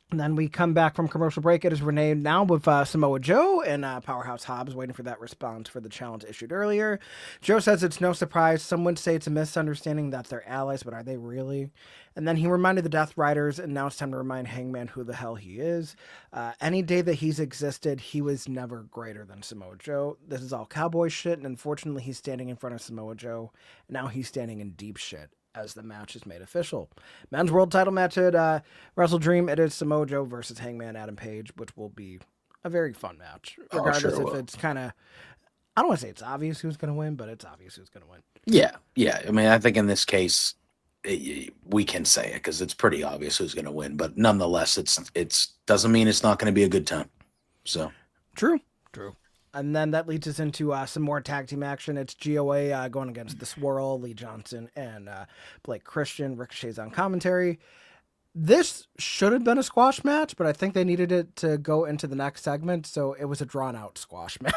A: And then we come back from commercial break. It is Renee now with Samoa Joe and Powerhouse Hobbs waiting for that response for the challenge issued earlier. Joe says it's no surprise. Some would say it's a misunderstanding that they're allies, but are they really? And then he reminded the Death Riders, and now it's time to remind Hangman who the hell he is. Any day that he's existed, he was never greater than Samoa Joe. This is all cowboy shit, and unfortunately he's standing in front of Samoa Joe. Now he's standing in deep shit as the match is made official. Men's world title match at Wrestle Dream. It is Samoa Joe versus Hangman Adam Page, which will be a very fun match. Regardless if it's kind of, I don't want to say it's obvious who's going to win, but it's obvious who's going to win.
B: Yeah. I mean, I think in this case, we can say it because it's pretty obvious who's going to win. But nonetheless, it's doesn't mean it's not going to be a good time. So
A: true. And then that leads us into some more tag team action. It's GOA going against the Swirl, Lee Johnson, and Blake Christian. Ricochet's on commentary. This should have been a squash match, but I think they needed it to go into the next segment, so it was a drawn-out squash match.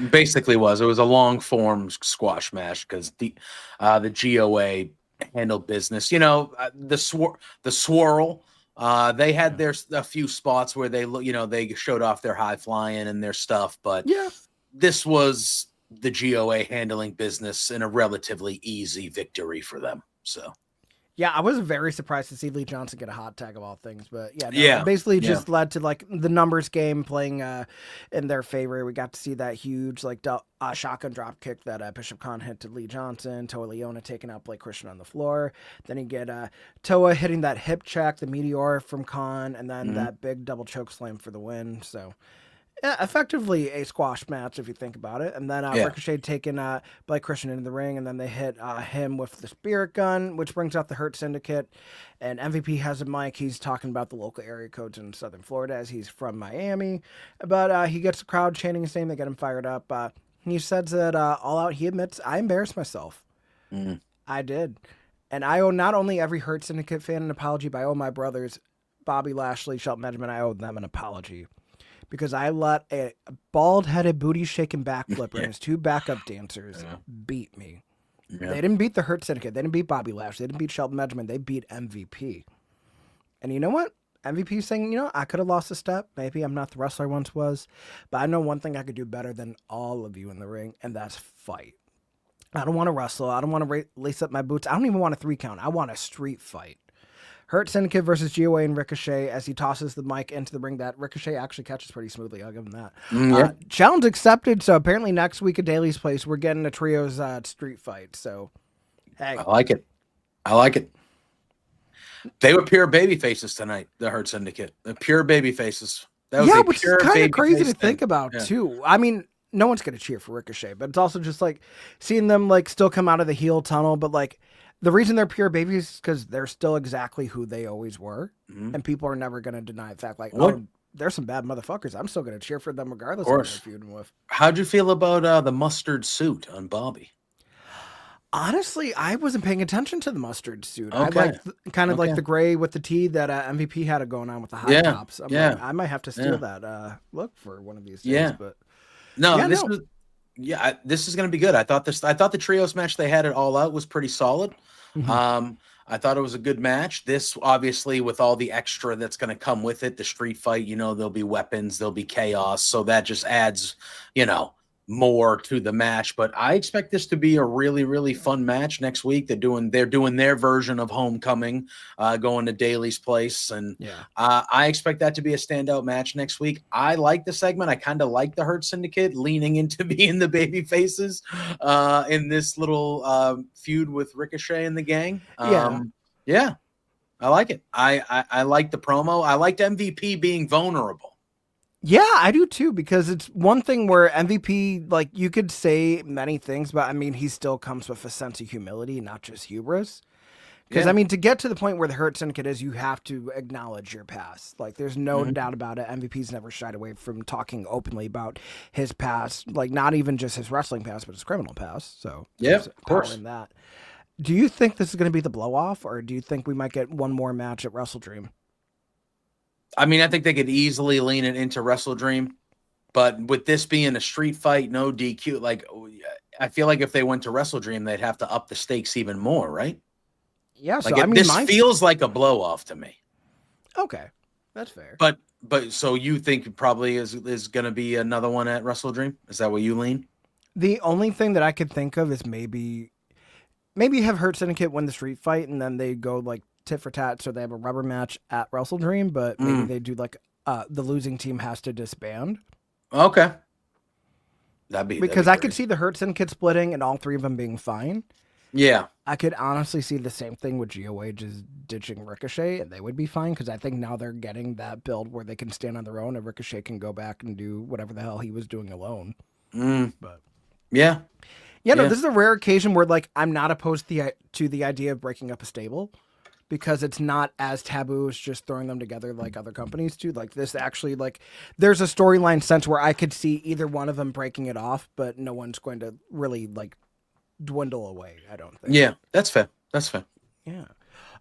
B: Basically it was a long-form squash match because the GOA handled business. The Swirl. They had a few spots where they showed off their high flying and their stuff, but this was the GOA handling business in a relatively easy victory for them. So,
A: yeah, I was very surprised to see Lee Johnson get a hot tag of all things, but it basically just led to like the numbers game playing in their favor. We got to see that huge like shotgun drop kick that Bishop Khan hit to Lee Johnson, Toa Leona taking out Blake Christian on the floor. Then you get Toa hitting that hip check, the meteor from Khan, and then that big double choke slam for the win. So effectively a squash match if you think about it. And then Ricochet taking Blake Christian into the ring, and then they hit him with the spirit gun, which brings out the Hurt Syndicate. And MVP has a mic. He's talking about the local area codes in Southern Florida as he's from Miami. But he gets the crowd chanting his name. They get him fired up. He says that all out, he admits, I embarrassed myself. I did. And I owe not only every Hurt Syndicate fan an apology, but I owe my brothers, Bobby Lashley, Shelton Benjamin, I owe them an apology. because I let a bald-headed, booty-shaking backflipper and his two backup dancers beat me. Yeah. They didn't beat the Hurt Syndicate. They didn't beat Bobby Lashley. They didn't beat Shelton Benjamin. They beat MVP. And you know what? MVP saying, I could have lost a step. Maybe I'm not the wrestler I once was. But I know one thing I could do better than all of you in the ring, and that's fight. I don't want to wrestle. I don't want to lace up my boots. I don't even want a 3 count. I want a street fight. Hurt Syndicate versus GOA and Ricochet as he tosses the mic into the ring. That Ricochet actually catches pretty smoothly. I'll give him that. Challenge accepted. So apparently next week at Daly's Place, we're getting a trios street fight. So, hey.
B: I like it. They were pure baby faces tonight, the Hurt Syndicate. The pure baby faces. That was
A: which is kind of crazy to think about, too. I mean, no one's going to cheer for Ricochet, but it's also just like seeing them like still come out of the heel tunnel, but like, the reason they're pure babies is because they're still exactly who they always were, and people are never going to deny the fact, like, there's some bad motherfuckers. I'm still going to cheer for them regardless of who they're feuding with.
B: How'd you feel about the mustard suit on Bobby?
A: Honestly, I wasn't paying attention to the mustard suit. I like like the gray with the T that MVP had going on with the high tops. Like, I might have to steal that look for one of these days. But
B: this is going to be good. I thought the trios match they had it all out was pretty solid. I thought it was a good match. This obviously with all the extra that's going to come with it, the street fight, there'll be weapons, there'll be chaos. So that just adds, more to the match, but I expect this to be a really, really fun match next week. They're doing their version of Homecoming, going to Daly's Place, and I expect that to be a standout match next week. I like the segment. I kind of like the Hurt Syndicate leaning into being the baby faces in this little feud with Ricochet and the gang. I like it. I like the promo. I liked MVP being vulnerable.
A: Yeah, I do too, because it's one thing where MVP, like, you could say many things, but I mean, he still comes with a sense of humility, not just hubris. Because, I mean, to get to the point where the Hurt Syndicate is, you have to acknowledge your past. Like, there's no doubt about it. MVP's never shied away from talking openly about his past, like, not even just his wrestling past, but his criminal past. So,
B: of course.
A: In that. Do you think this is going to be the blow-off, or do you think we might get one more match at Wrestle Dream?
B: I mean, I think they could easily lean it into Wrestle Dream, but with this being a street fight, no DQ, like, I feel like if they went to Wrestle Dream, they'd have to up the stakes even more, right?
A: Yeah, so
B: like, this feels like a blow off to me.
A: Okay, that's fair.
B: But so you think probably is going to be another one at Wrestle Dream? Is that what you lean?
A: The only thing that I could think of is maybe have Hurt Syndicate win the street fight, and then they go like tit for tat, so they have a rubber match at Wrestle Dream, but maybe they do the losing team has to disband.
B: Okay.
A: Because I could see the Hurt Syndicate splitting and all three of them being fine.
B: Yeah.
A: I could honestly see the same thing with GOA just ditching Ricochet, and they would be fine, because I think now they're getting that build where they can stand on their own, and Ricochet can go back and do whatever the hell he was doing alone. But
B: yeah.
A: This is a rare occasion where, like, I'm not opposed to the idea of breaking up a stable, because it's not as taboo as just throwing them together like other companies do. Like, this actually, like, there's a storyline sense where I could see either one of them breaking it off, but no one's going to really, like, dwindle away, I don't think.
B: Yeah, that's fair.
A: Yeah.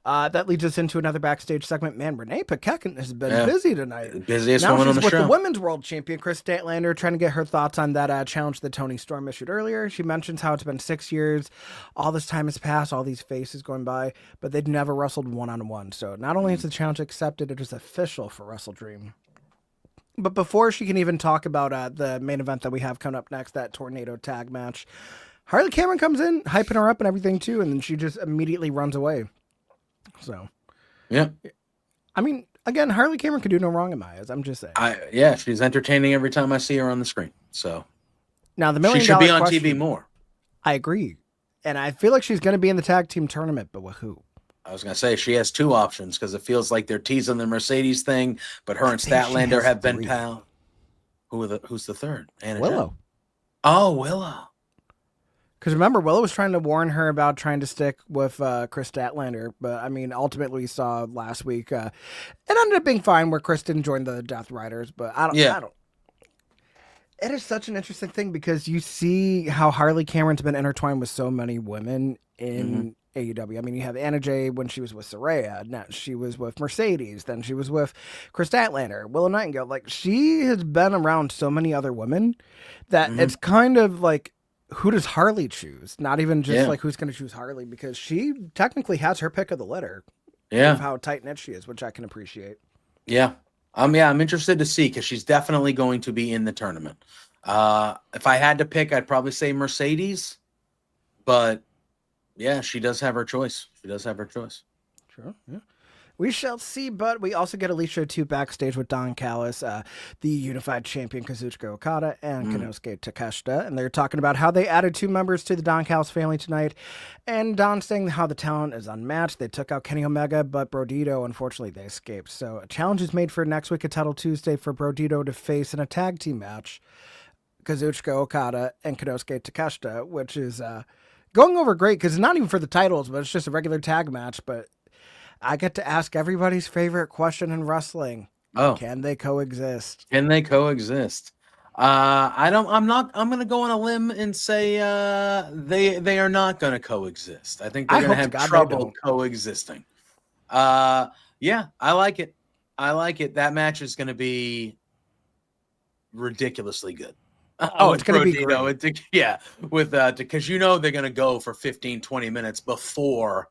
A: That leads us into another backstage segment. Man, Renee Paquette has been busy tonight.
B: Busiest woman on the show.
A: Now she's with the women's world champion, Chris Statlander, trying to get her thoughts on that challenge that Toni Storm issued earlier. She mentions how it's been 6 years. All this time has passed, all these faces going by, but they'd never wrestled one-on-one. So not only is the challenge accepted, it is official for Wrestle Dream. But before she can even talk about the main event that we have coming up next, that tornado tag match, Harley Cameron comes in, hyping her up and everything too, and then she just immediately runs away. So,
B: yeah.
A: I mean, again, Harley Cameron could do no wrong in my eyes. I'm just saying.
B: She's entertaining every time I see her on the screen. So
A: now the $1 million
B: she should be on TV more.
A: I agree, and I feel like she's going to be in the tag team tournament, but with who?
B: I was going to say she has two options, because it feels like they're teasing the Mercedes thing, but her and Statlander have been pal. Who's the third? Anna
A: Willow.
B: Joe. Oh, Willow.
A: Because remember, Willow was trying to warn her about trying to stick with Chris Statlander, but I mean, ultimately we saw last week it ended up being fine where Chris didn't join the Death Riders, but I don't. It is such an interesting thing, because you see how Harley Cameron's been intertwined with so many women in AEW. I mean, you have Anna Jay when she was with Saraya. Now she was with Mercedes. Then she was with Chris Statlander, Willow Nightingale. Like, she has been around so many other women that it's kind of like, who does Harley choose? Not even just like who's going to choose Harley, because she technically has her pick of the litter.
B: Yeah.
A: Of how tight knit she is, which I can appreciate.
B: Yeah. I'm interested to see, because she's definitely going to be in the tournament. If I had to pick, I'd probably say Mercedes, but yeah, she does have her choice.
A: Sure. Yeah. We shall see, but we also get Alicia 2 backstage with Don Callis, the unified champion Kazuchika Okada, and Konosuke Takeshita, and they're talking about how they added 2 members to the Don Callis family tonight, and Don saying how the talent is unmatched. They took out Kenny Omega, but Brodito, unfortunately, they escaped. So a challenge is made for next week at Title Tuesday for Brodito to face in a tag team match Kazuchika Okada and Konosuke Takeshita, which is going over great because it's not even for the titles, but it's just a regular tag match, but I get to ask everybody's favorite question in wrestling.
B: Oh,
A: can they coexist?
B: I'm going to go on a limb and say they are not going to coexist. I think they're going to have trouble coexisting. Yeah, I like it. That match is going to be ridiculously good.
A: It's going to be great.
B: Because they're going to go for 15-20 minutes before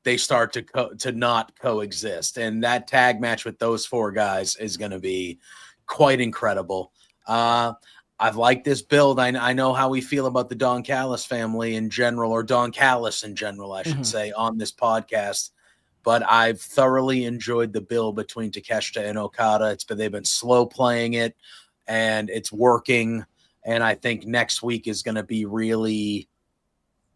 B: they start to not coexist. And that tag match with those 4 guys is going to be quite incredible. I've liked this build. I know how we feel about the Don Callis family in general, or Don Callis in general, I should say, on this podcast. But I've thoroughly enjoyed the build between Takeshita and Okada. They've been slow playing it, and it's working. And I think next week is going to be really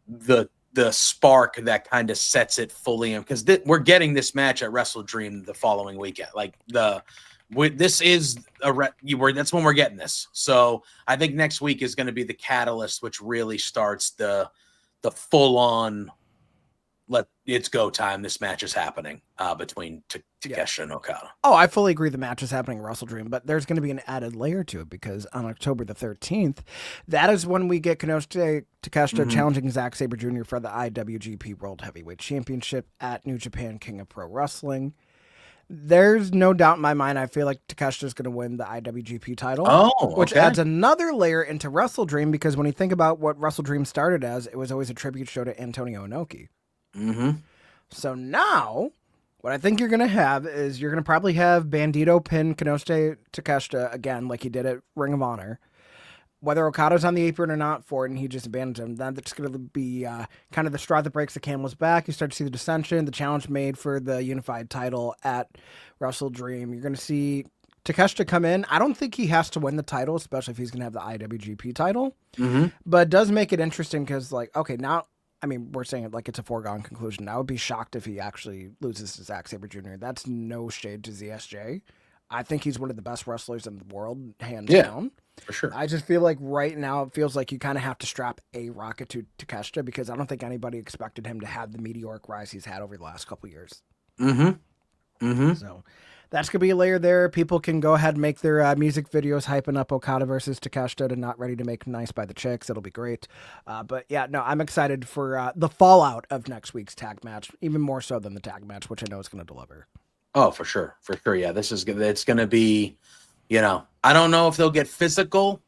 B: the spark that kind of sets it fully in, because we're getting this match at Wrestle Dream the following weekend. Like that's when we're getting this. So I think next week is going to be the catalyst, which really starts the full on. It's go time. This match is happening between Takeshita and Okada.
A: Oh, I fully agree. The match is happening at Wrestle Dream, but there's going to be an added layer to it, because on October the 13th, that is when we get Konosuke Takeshita challenging Zack Sabre Jr. for the IWGP World Heavyweight Championship at New Japan King of Pro Wrestling. There's no doubt in my mind, I feel like Takeshita is going to win the IWGP title, which adds another layer into Wrestle Dream, because when you think about what Wrestle Dream started as, it was always a tribute show to Antonio Inoki. So now, what I think you're going to have is you're going to probably have Bandito pin Konosuke Takeshita again, like he did at Ring of Honor. Whether Okada's on the apron or not for it, and he just abandons him, then that's going to be kind of the straw that breaks the camel's back. You start to see the dissension, the challenge made for the unified title at Wrestle Dream. You're going to see Takeshita come in. I don't think he has to win the title, especially if he's going to have the IWGP title. But it does make it interesting, because, like, okay, now, I mean, we're saying it like it's a foregone conclusion. I would be shocked if he actually loses to Zack Sabre Jr. That's no shade to ZSJ. I think he's one of the best wrestlers in the world, hands down.
B: For sure.
A: I just feel like right now it feels like you kind of have to strap a rocket to Takeshita, because I don't think anybody expected him to have the meteoric rise he's had over the last couple of years. So that's going to be a layer there. People can go ahead and make their music videos hyping up Okada versus Takeshita to Not Ready to Make Nice by the Chicks. It'll be great. But yeah, no, I'm excited for the fallout of next week's tag match, even more so than the tag match, which I know is going to deliver.
B: Oh, for sure. For sure. Yeah, it's going to be, I don't know if they'll get physical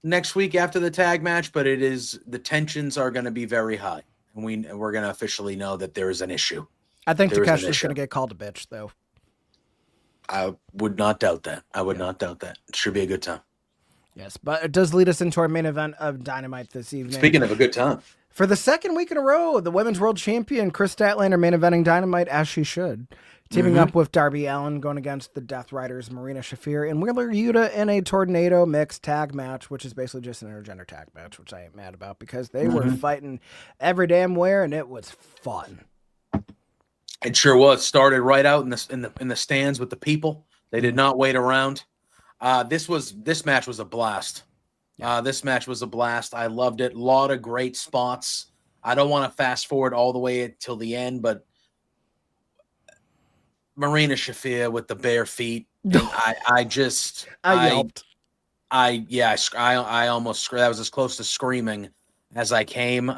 B: next week after the tag match, but the tensions are going to be very high. And we're going to officially know that there is an issue.
A: I think Takeshita's going to get called a bitch, though.
B: I would not doubt that. It should be a good time.
A: Yes, but it does lead us into our main event of Dynamite this evening.
B: Speaking of a good time.
A: For the second week in a row, the Women's World Champion, Chris Statlander, main eventing Dynamite, as she should. Teaming up with Darby Allin, going against the Death Riders, Marina Shafir, and Wheeler Yuta in a Tornado mixed tag match, which is basically just an intergender tag match, which I ain't mad about, because they were fighting every damn where, and it was fun.
B: It sure was. Started right out in the stands with the people. They did not wait around. This match was a blast. This match was a blast. I loved it. A lot of great spots. I don't want to fast forward all the way till the end, but Marina Shafir with the bare feet. I
A: yelped.
B: I almost, that was as close to screaming as I came.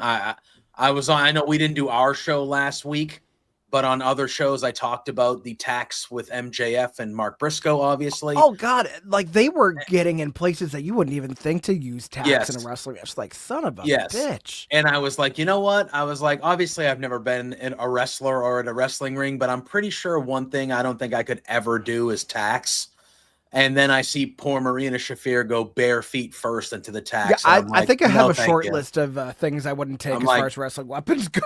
B: I know we didn't do our show last week, but on other shows I talked about the tax with MJF and Mark Briscoe, obviously.
A: Oh God, like they were getting in places that you wouldn't even think to use tax in a wrestling match. Like, son of a bitch.
B: And I was like, you know what? I was like, obviously I've never been a wrestler or at a wrestling ring, but I'm pretty sure one thing I don't think I could ever do is tax. And then I see poor Marina Shafir go bare feet first into the tax.
A: Yeah, I think I have a short list of things I wouldn't take far as wrestling weapons go.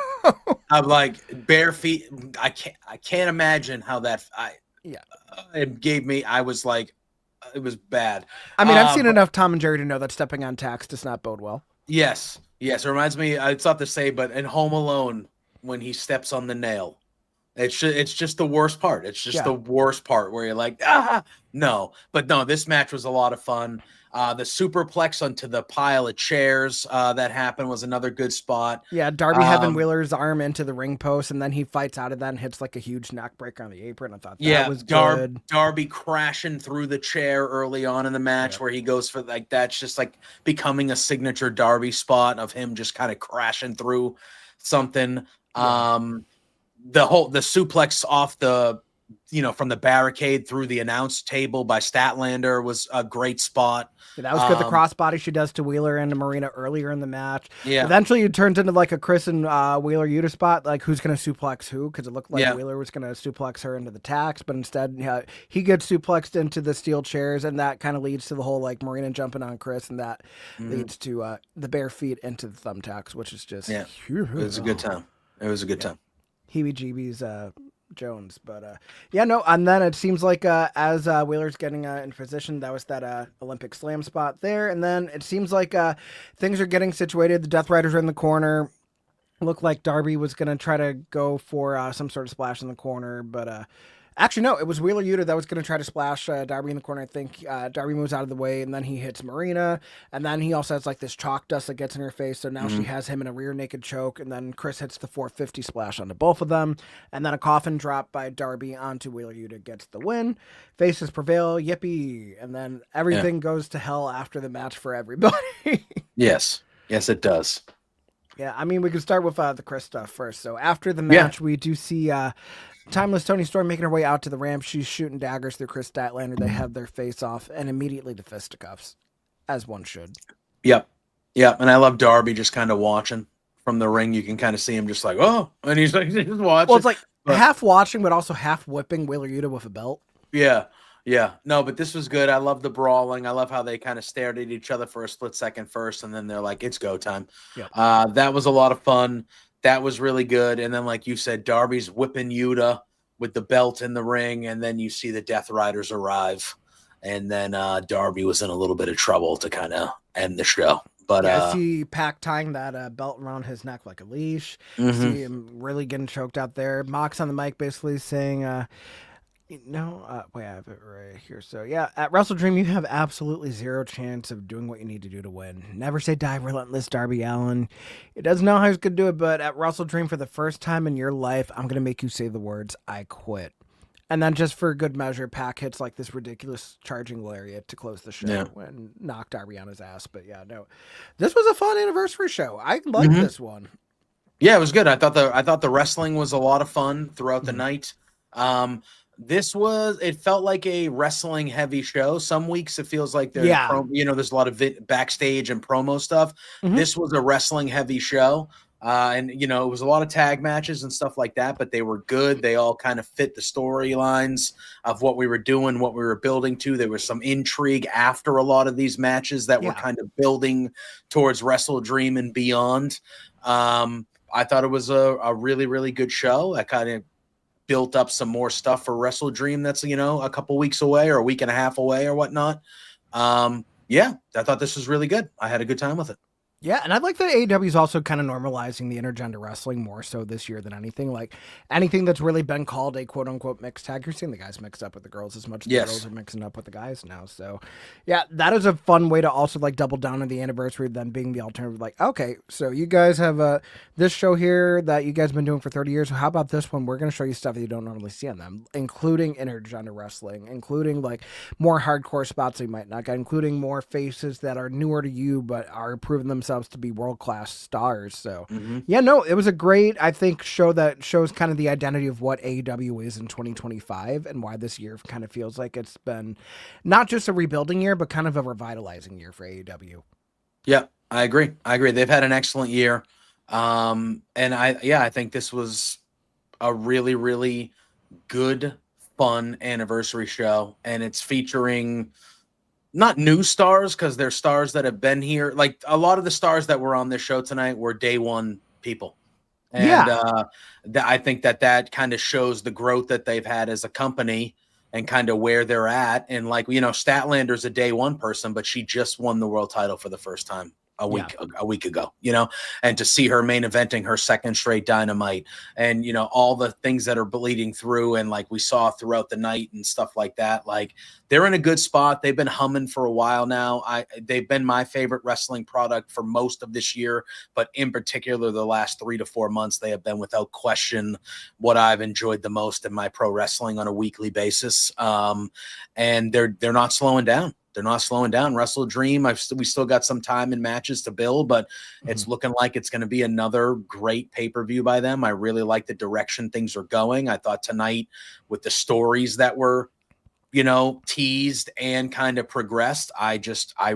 B: I'm like, bare feet. I can't imagine how that. It gave me. I was like, it was bad.
A: I mean, I've seen enough Tom and Jerry to know that stepping on tax does not bode well.
B: Yes. It reminds me. It's not to say, but in Home Alone, when he steps on the nail. It's just the worst part. It's just the worst part where you're like, no. But no, this match was a lot of fun. The superplex onto the pile of chairs that happened was another good spot.
A: Yeah, Darby having Wheeler's arm into the ring post, and then he fights out of that and hits like a huge neck breaker on the apron. I thought that was good.
B: Darby crashing through the chair early on in the match where he goes for like that's just like becoming a signature Darby spot of him just kind of crashing through something. The suplex off the, from the barricade through the announce table by Statlander was a great spot.
A: Yeah, that was good. The crossbody she does to Wheeler and to Marina earlier in the match.
B: Yeah.
A: Eventually it turns into like a Chris and Wheeler Yuta spot, like who's going to suplex who, because it looked like Wheeler was going to suplex her into the tax, but instead he gets suplexed into the steel chairs, and that kind of leads to the whole like Marina jumping on Chris, and that leads to the bare feet into the thumbtacks, which is just
B: it was a good time. It was a good time.
A: Heebie-jeebies Jones, but and then it seems like as Wheeler's getting in position, that was that Olympic Slam spot there, and then it seems like things are getting situated. The Death Riders are in the corner. Looked like Darby was gonna try to go for some sort of splash in the corner, but actually no, it was Wheeler Yuta that was gonna try to splash Darby in the corner. I think Darby moves out of the way, and then he hits Marina, and then he also has like this chalk dust that gets in her face, so now she has him in a rear naked choke, and then Chris hits the 450 splash onto both of them, and then a coffin drop by Darby onto Wheeler Yuta gets the win. Faces prevail, yippee, and then everything goes to hell after the match for everybody.
B: Yes it does.
A: Yeah, I mean, we can start with the Chris stuff first. So after the match, we do see Timeless Toni Storm making her way out to the ramp. She's shooting daggers through Chris Statlander. They have their face off, and immediately to fisticuffs, as one should.
B: Yep. And I love Darby just kind of watching from the ring. You can kind of see him just like, oh, and he's like, just watching.
A: Well, it's like half watching, but also half whipping Wheeler Yuta with a belt.
B: Yeah. No, but this was good. I love the brawling. I love how they kind of stared at each other for a split second first, and then they're like, it's go time.
A: Yep.
B: That was a lot of fun. That was really good. And then, like you said, Darby's whipping Yuta with the belt in the ring, and then you see the Death Riders arrive. And then Darby was in a little bit of trouble to kind of end the show. But
A: I see Pac tying that belt around his neck like a leash. See him really getting choked out there. Mox on the mic basically saying, wait, I have it right here. So at Wrestle Dream, you have absolutely zero chance of doing what you need to do to win. Never say die, relentless Darby Allin. It doesn't know how he's going to do it, but at Wrestle Dream, for the first time in your life, I'm going to make you say the words, I quit. And then just for good measure, Pac hits like this ridiculous charging lariat to close the show and knock Darby on his ass. But this was a fun anniversary show. I liked this one.
B: Yeah, it was good. I thought the wrestling was a lot of fun throughout the night. It felt like a wrestling heavy show. Some weeks it feels like there's a lot of backstage and promo stuff. This was a wrestling heavy show. And it was a lot of tag matches and stuff like that, but they were good. They all kind of fit the storylines of what we were doing, what we were building to. There was some intrigue after a lot of these matches that were kind of building towards Wrestle Dream and beyond. I thought it was a really, really good show. I kind of built up some more stuff for Wrestle Dream that's, a couple weeks away or a week and a half away or whatnot. I thought this was really good. I had a good time with it.
A: Yeah, and I like that AEW is also kind of normalizing the intergender wrestling more so this year than anything. Like anything that's really been called a quote unquote mixed tag, you're seeing the guys mixed up with the girls as much as the girls are mixing up with the guys now. So yeah, that is a fun way to also like double down on the anniversary, then being the alternative. Like, okay, so you guys have this show here that you guys have been doing for 30 years. So how about this one? We're going to show you stuff that you don't normally see on them, including intergender wrestling, including like more hardcore spots that you might not get, including more faces that are newer to you but are proving themselves themselves to be world-class stars. So yeah, no, it was a great, I think, show that shows kind of the identity of what AEW is in 2025 and why this year kind of feels like it's been not just a rebuilding year, but kind of a revitalizing year for AEW.
B: Yeah, I agree. They've had an excellent year. And I think this was a really, really good, fun anniversary show. And it's featuring not new stars, because they're stars that have been here. Like a lot of the stars that were on this show tonight were day one people. And I think that kind of shows the growth that they've had as a company and kind of where they're at. And like, Statlander's a day one person, but she just won the world title for the first time a week ago, and to see her main eventing her second straight Dynamite and, all the things that are bleeding through. And like we saw throughout the night and stuff like that, like they're in a good spot. They've been humming for a while now. They've been my favorite wrestling product for most of this year, but in particular, the last 3 to 4 months, they have been without question what I've enjoyed the most in my pro wrestling on a weekly basis. And they're not slowing down. They're not slowing down. Wrestle Dream, we still got some time in matches to build, but it's looking like it's going to be another great pay-per-view by them. I really like the direction things are going. I thought tonight with the stories that were, teased and kind of progressed, I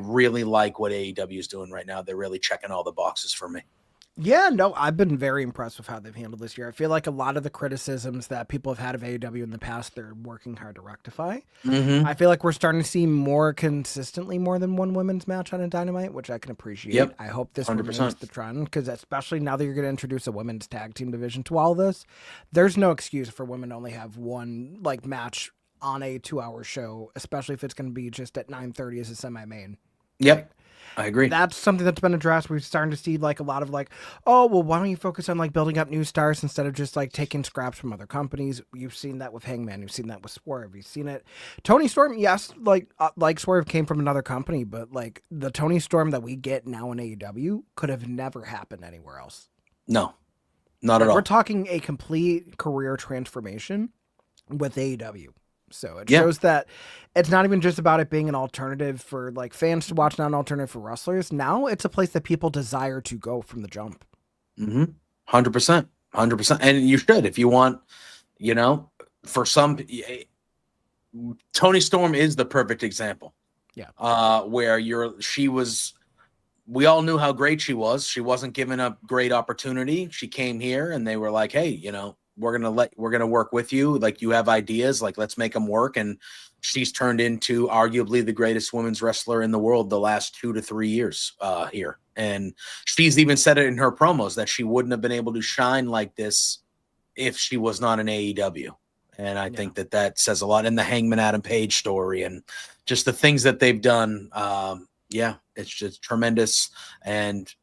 B: really like what AEW is doing right now. They're really checking all the boxes for me.
A: Yeah, no, I've been very impressed with how they've handled this year. I feel like a lot of the criticisms that people have had of AEW in the past, they're working hard to rectify. I feel like we're starting to see more consistently more than one women's match on a Dynamite, which I can appreciate. Yep. I hope this 100%. Remains the trend, because especially now that you're going to introduce a women's tag team division to all this, there's no excuse for women to only have one match on a 2-hour show, especially if it's going to be just at 9:30 as a semi-main.
B: Yep. I agree.
A: That's something that's been addressed. We're starting to see a lot of oh, well, why don't you focus on building up new stars instead of just taking scraps from other companies? You've seen that with Hangman. You've seen that with Swerve. You've seen it. Tony Storm, yes, like Swerve came from another company, but the Tony Storm that we get now in AEW could have never happened anywhere else.
B: No, not at all.
A: We're talking a complete career transformation with AEW. So it shows that it's not even just about it being an alternative for fans to watch, not an alternative for wrestlers. Now it's a place that people desire to go from the jump.
B: 100%. And you should, if you want, for some, Tony Storm is the perfect example. Yeah. Where we all knew how great she was. She wasn't given a great opportunity. She came here and they were like, hey, we're going to work with you. You have ideas, let's make them work. And she's turned into arguably the greatest women's wrestler in the world the last 2 to 3 years here. And she's even said it in her promos that she wouldn't have been able to shine like this if she was not an AEW. And I think that says a lot in the Hangman Adam Page story and just the things that they've done. It's just tremendous. And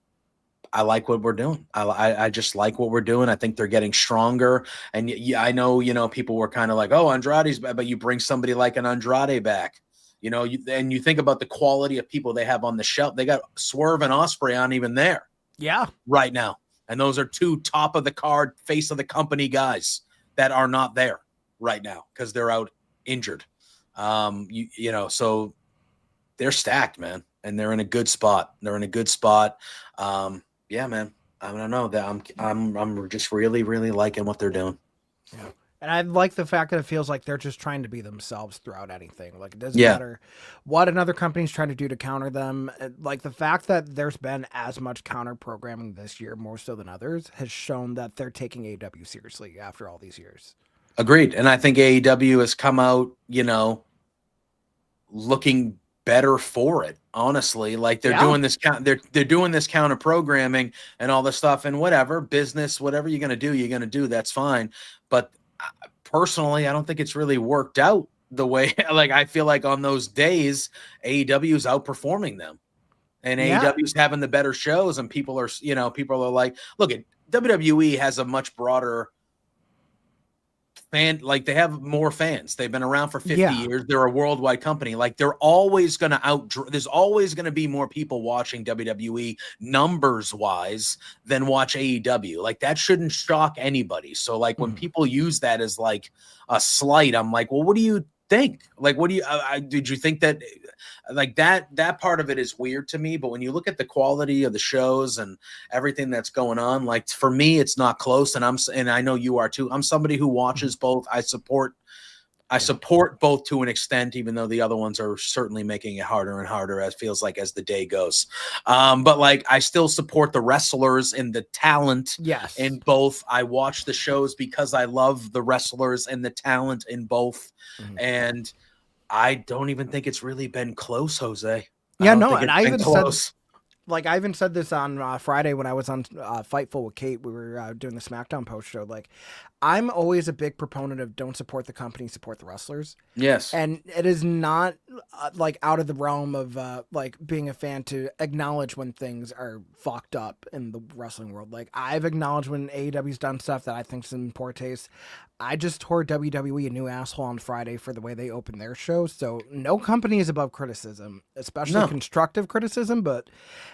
B: I like what we're doing. I just like what we're doing. I think they're getting stronger. And I know, people were kind of like, oh, Andrade's bad, but you bring somebody like an Andrade back, and you think about the quality of people they have on the shelf. They got Swerve and Ospreay on even there. Yeah. Right now. And those are 2 top of the card, face of the company guys that are not there right now because they're out injured. So they're stacked, man. And they're in a good spot. Yeah, man. I don't know that I'm just really, really liking what they're doing.
A: Yeah. And I like the fact that it feels like they're just trying to be themselves throughout anything. It doesn't matter what another company's trying to do to counter them. The fact that there's been as much counter programming this year, more so than others, has shown that they're taking AEW seriously after all these years.
B: Agreed. And I think AEW has come out, looking better for it, honestly. They're doing this they're doing this counter programming and all this stuff, and whatever business, whatever you're gonna do, that's fine. But personally, I don't think it's really worked out the way I feel like on those days AEW is outperforming them, and AEW is having the better shows, and people are like, look, at WWE has a much broader fan, they have more fans. They've been around for 50 years. They're a worldwide company. They're always going to there's always going to be more people watching WWE numbers wise than watch AEW. That shouldn't shock anybody. So when people use that as a slight, I'm like, well, what are you think? Like, what do you? Did you think that? Like that part of it is weird to me. But when you look at the quality of the shows and everything that's going on, like for me, it's not close. And I know you are too. I'm somebody who watches both. I support both to an extent, even though the other ones are certainly making it harder and harder as feels like as the day goes. But like, I still support the wrestlers and the talent in both. I watch the shows because I love the wrestlers and the talent in both. And I don't even think it's really been close, Jose.
A: Yeah, no, and I even said, like, I even said this on Friday when I was on Fightful with Kate. We were doing the SmackDown post show. Like, I'm always a big proponent of don't support the company, support the wrestlers.
B: Yes.
A: And it is not like out of the realm of like being a fan to acknowledge when things are fucked up in the wrestling world. Like, I've acknowledged when AEW's done stuff that I think is in poor taste. I just tore WWE a new asshole on Friday for the way they opened their show. So no company is above criticism, especially constructive criticism. But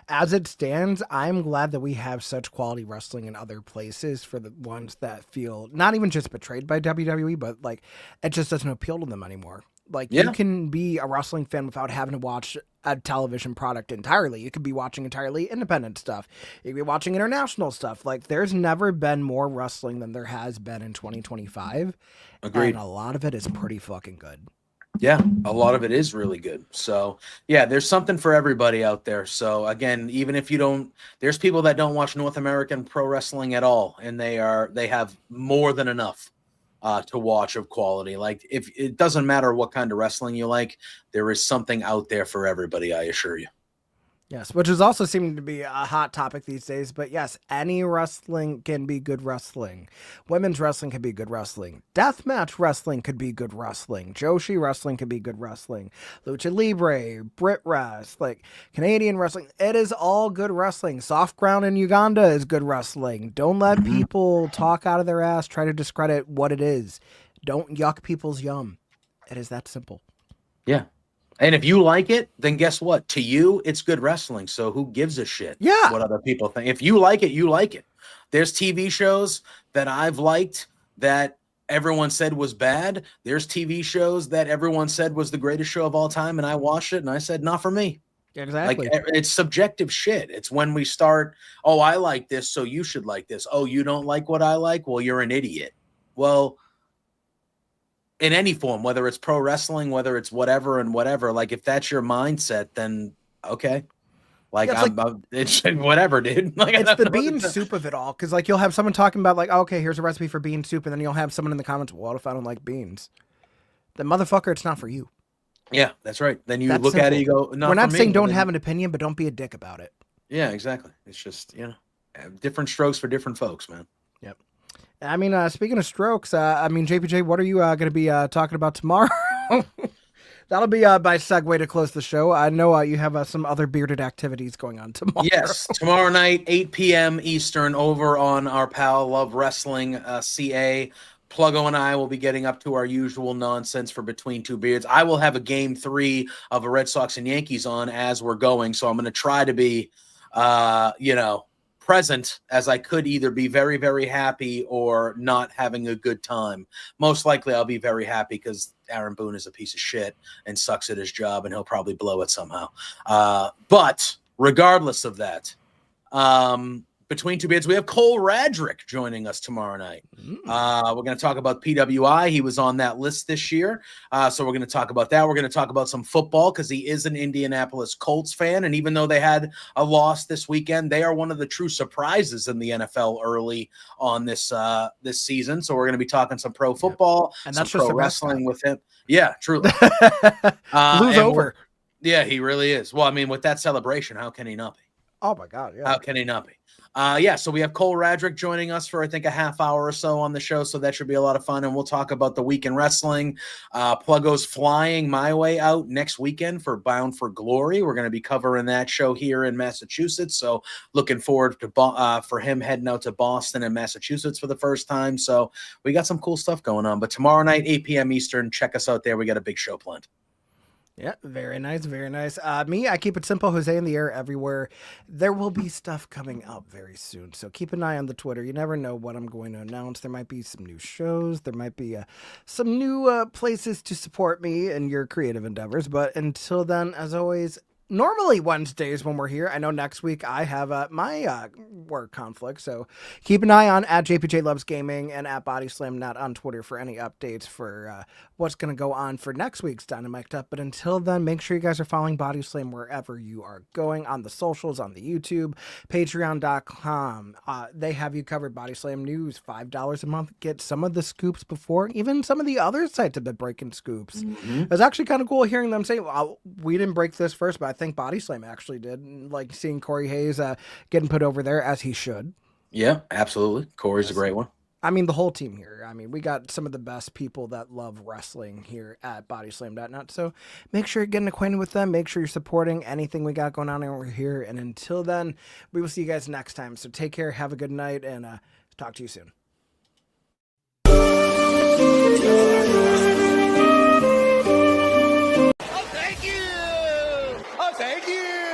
A: as it stands, I'm glad that we have such quality wrestling in other places for the ones that feel not even just betrayed by WWE, but like it just doesn't appeal to them anymore. Like you can be a wrestling fan without having to watch a television product entirely. You could be watching entirely independent stuff. You could be watching international stuff. Like there's never been more wrestling than there has been in 2025.
B: Agreed.
A: And a lot of it is pretty fucking good.
B: Yeah, a lot of it is really good. So yeah, there's something for everybody out there. So again, even if you don't, there's people that don't watch North American pro wrestling at all, and they have more than enough to watch of quality. Like if it doesn't matter what kind of wrestling you like, there is something out there for everybody, I assure you.
A: Yes, which is also seeming to be a hot topic these days. But yes, any wrestling can be good wrestling. Women's wrestling can be good wrestling. Deathmatch wrestling could be good wrestling. Joshi wrestling could be good wrestling. Lucha Libre, Brit Rest, like Canadian wrestling. It is all good wrestling. Soft ground in Uganda is good wrestling. Don't let people talk out of their ass, try to discredit what it is. Don't yuck people's yum. It is that simple.
B: Yeah. And if you like it, then guess what? To you, it's good wrestling. So who gives a shit what other people think? If you like it, you like it. There's TV shows that I've liked that everyone said was bad. There's TV shows that everyone said was the greatest show of all time. And I watched it and I said, not for me.
A: Exactly.
B: Like it's subjective shit. It's when we start, oh, I like this, so you should like this. Oh, you don't like what I like? Well, you're an idiot. Well, in any form, whether it's pro wrestling, whether it's whatever and whatever, like if that's your mindset, then okay. Like, it's whatever, dude. Like
A: it's the bean soup of it all. Cause like you'll have someone talking about like, oh, okay, here's a recipe for bean soup. And then you'll have someone in the comments, well, what if I don't like beans? Then motherfucker, it's not for you.
B: Yeah, that's right. Then you look at it, you go,
A: we're not saying don't have an opinion, but don't be a dick about it.
B: Yeah, exactly. It's just, different strokes for different folks, man.
A: Yep. I mean, speaking of strokes, JPJ, what are you going to be talking about tomorrow? That'll be my segue to close the show. I know you have some other bearded activities going on tomorrow.
B: Yes, tomorrow night, 8 p.m. Eastern, over on our pal Love Wrestling CA. Pluggo and I will be getting up to our usual nonsense for Between Two Beards. I will have a game 3 of a Red Sox and Yankees on as we're going, so I'm going to try to be, present, as I could either be very, very happy or not having a good time. Most likely I'll be very happy because Aaron Boone is a piece of shit and sucks at his job, and he'll probably blow it somehow. But regardless of that, Between Two Beards, we have Cole Radrick joining us tomorrow night. We're going to talk about PWI. He was on that list this year. So we're going to talk about that. We're going to talk about some football because he is an Indianapolis Colts fan. And even though they had a loss this weekend, they are one of the true surprises in the NFL early on this season. So we're going to be talking some pro football and that's some pro wrestling with him. Yeah, truly.
A: Blue's over.
B: Yeah, he really is. Well, I mean, with that celebration, how can he not be?
A: Oh, my God. Yeah.
B: How can he not be? So we have Cole Radrick joining us for, I think, a half hour or so on the show. So that should be a lot of fun. And we'll talk about the week in wrestling. Pluggo's flying my way out next weekend for Bound for Glory. We're going to be covering that show here in Massachusetts. So looking forward to for him heading out to Boston and Massachusetts for the first time. So we got some cool stuff going on. But tomorrow night, 8 p.m. Eastern, check us out there. We got a big show planned.
A: Yeah, very nice, very nice. Me, I keep it simple, Jose in the air everywhere. There will be stuff coming up very soon, so keep an eye on the Twitter. You never know what I'm going to announce. There might be some new shows. There might be some new places to support me in your creative endeavors. But until then, as always, normally Wednesdays when we're here. I know next week I have my work conflict, so keep an eye on at JPJ Loves Gaming and at Bodyslam Not on Twitter for any updates for what's going to go on for next week's DynaMic'd Up. But until then, make sure you guys are following Bodyslam wherever you are going, on the socials, on the YouTube, patreon.com. They have you covered. Bodyslam News, $5 a month. Get some of the scoops before even some of the other sites have been breaking scoops. It's actually kind of cool hearing them say, well, we didn't break this first, but I think Bodyslam actually did. Like seeing Corey Hayes getting put over there as he should.
B: Yeah, absolutely. Corey's a great one.
A: I mean, the whole team here. I mean, we got some of the best people that love wrestling here at Bodyslam.net. So make sure you're getting acquainted with them. Make sure you're supporting anything we got going on over here. And until then, we will see you guys next time. So take care. Have a good night and talk to you soon.
C: Thank you.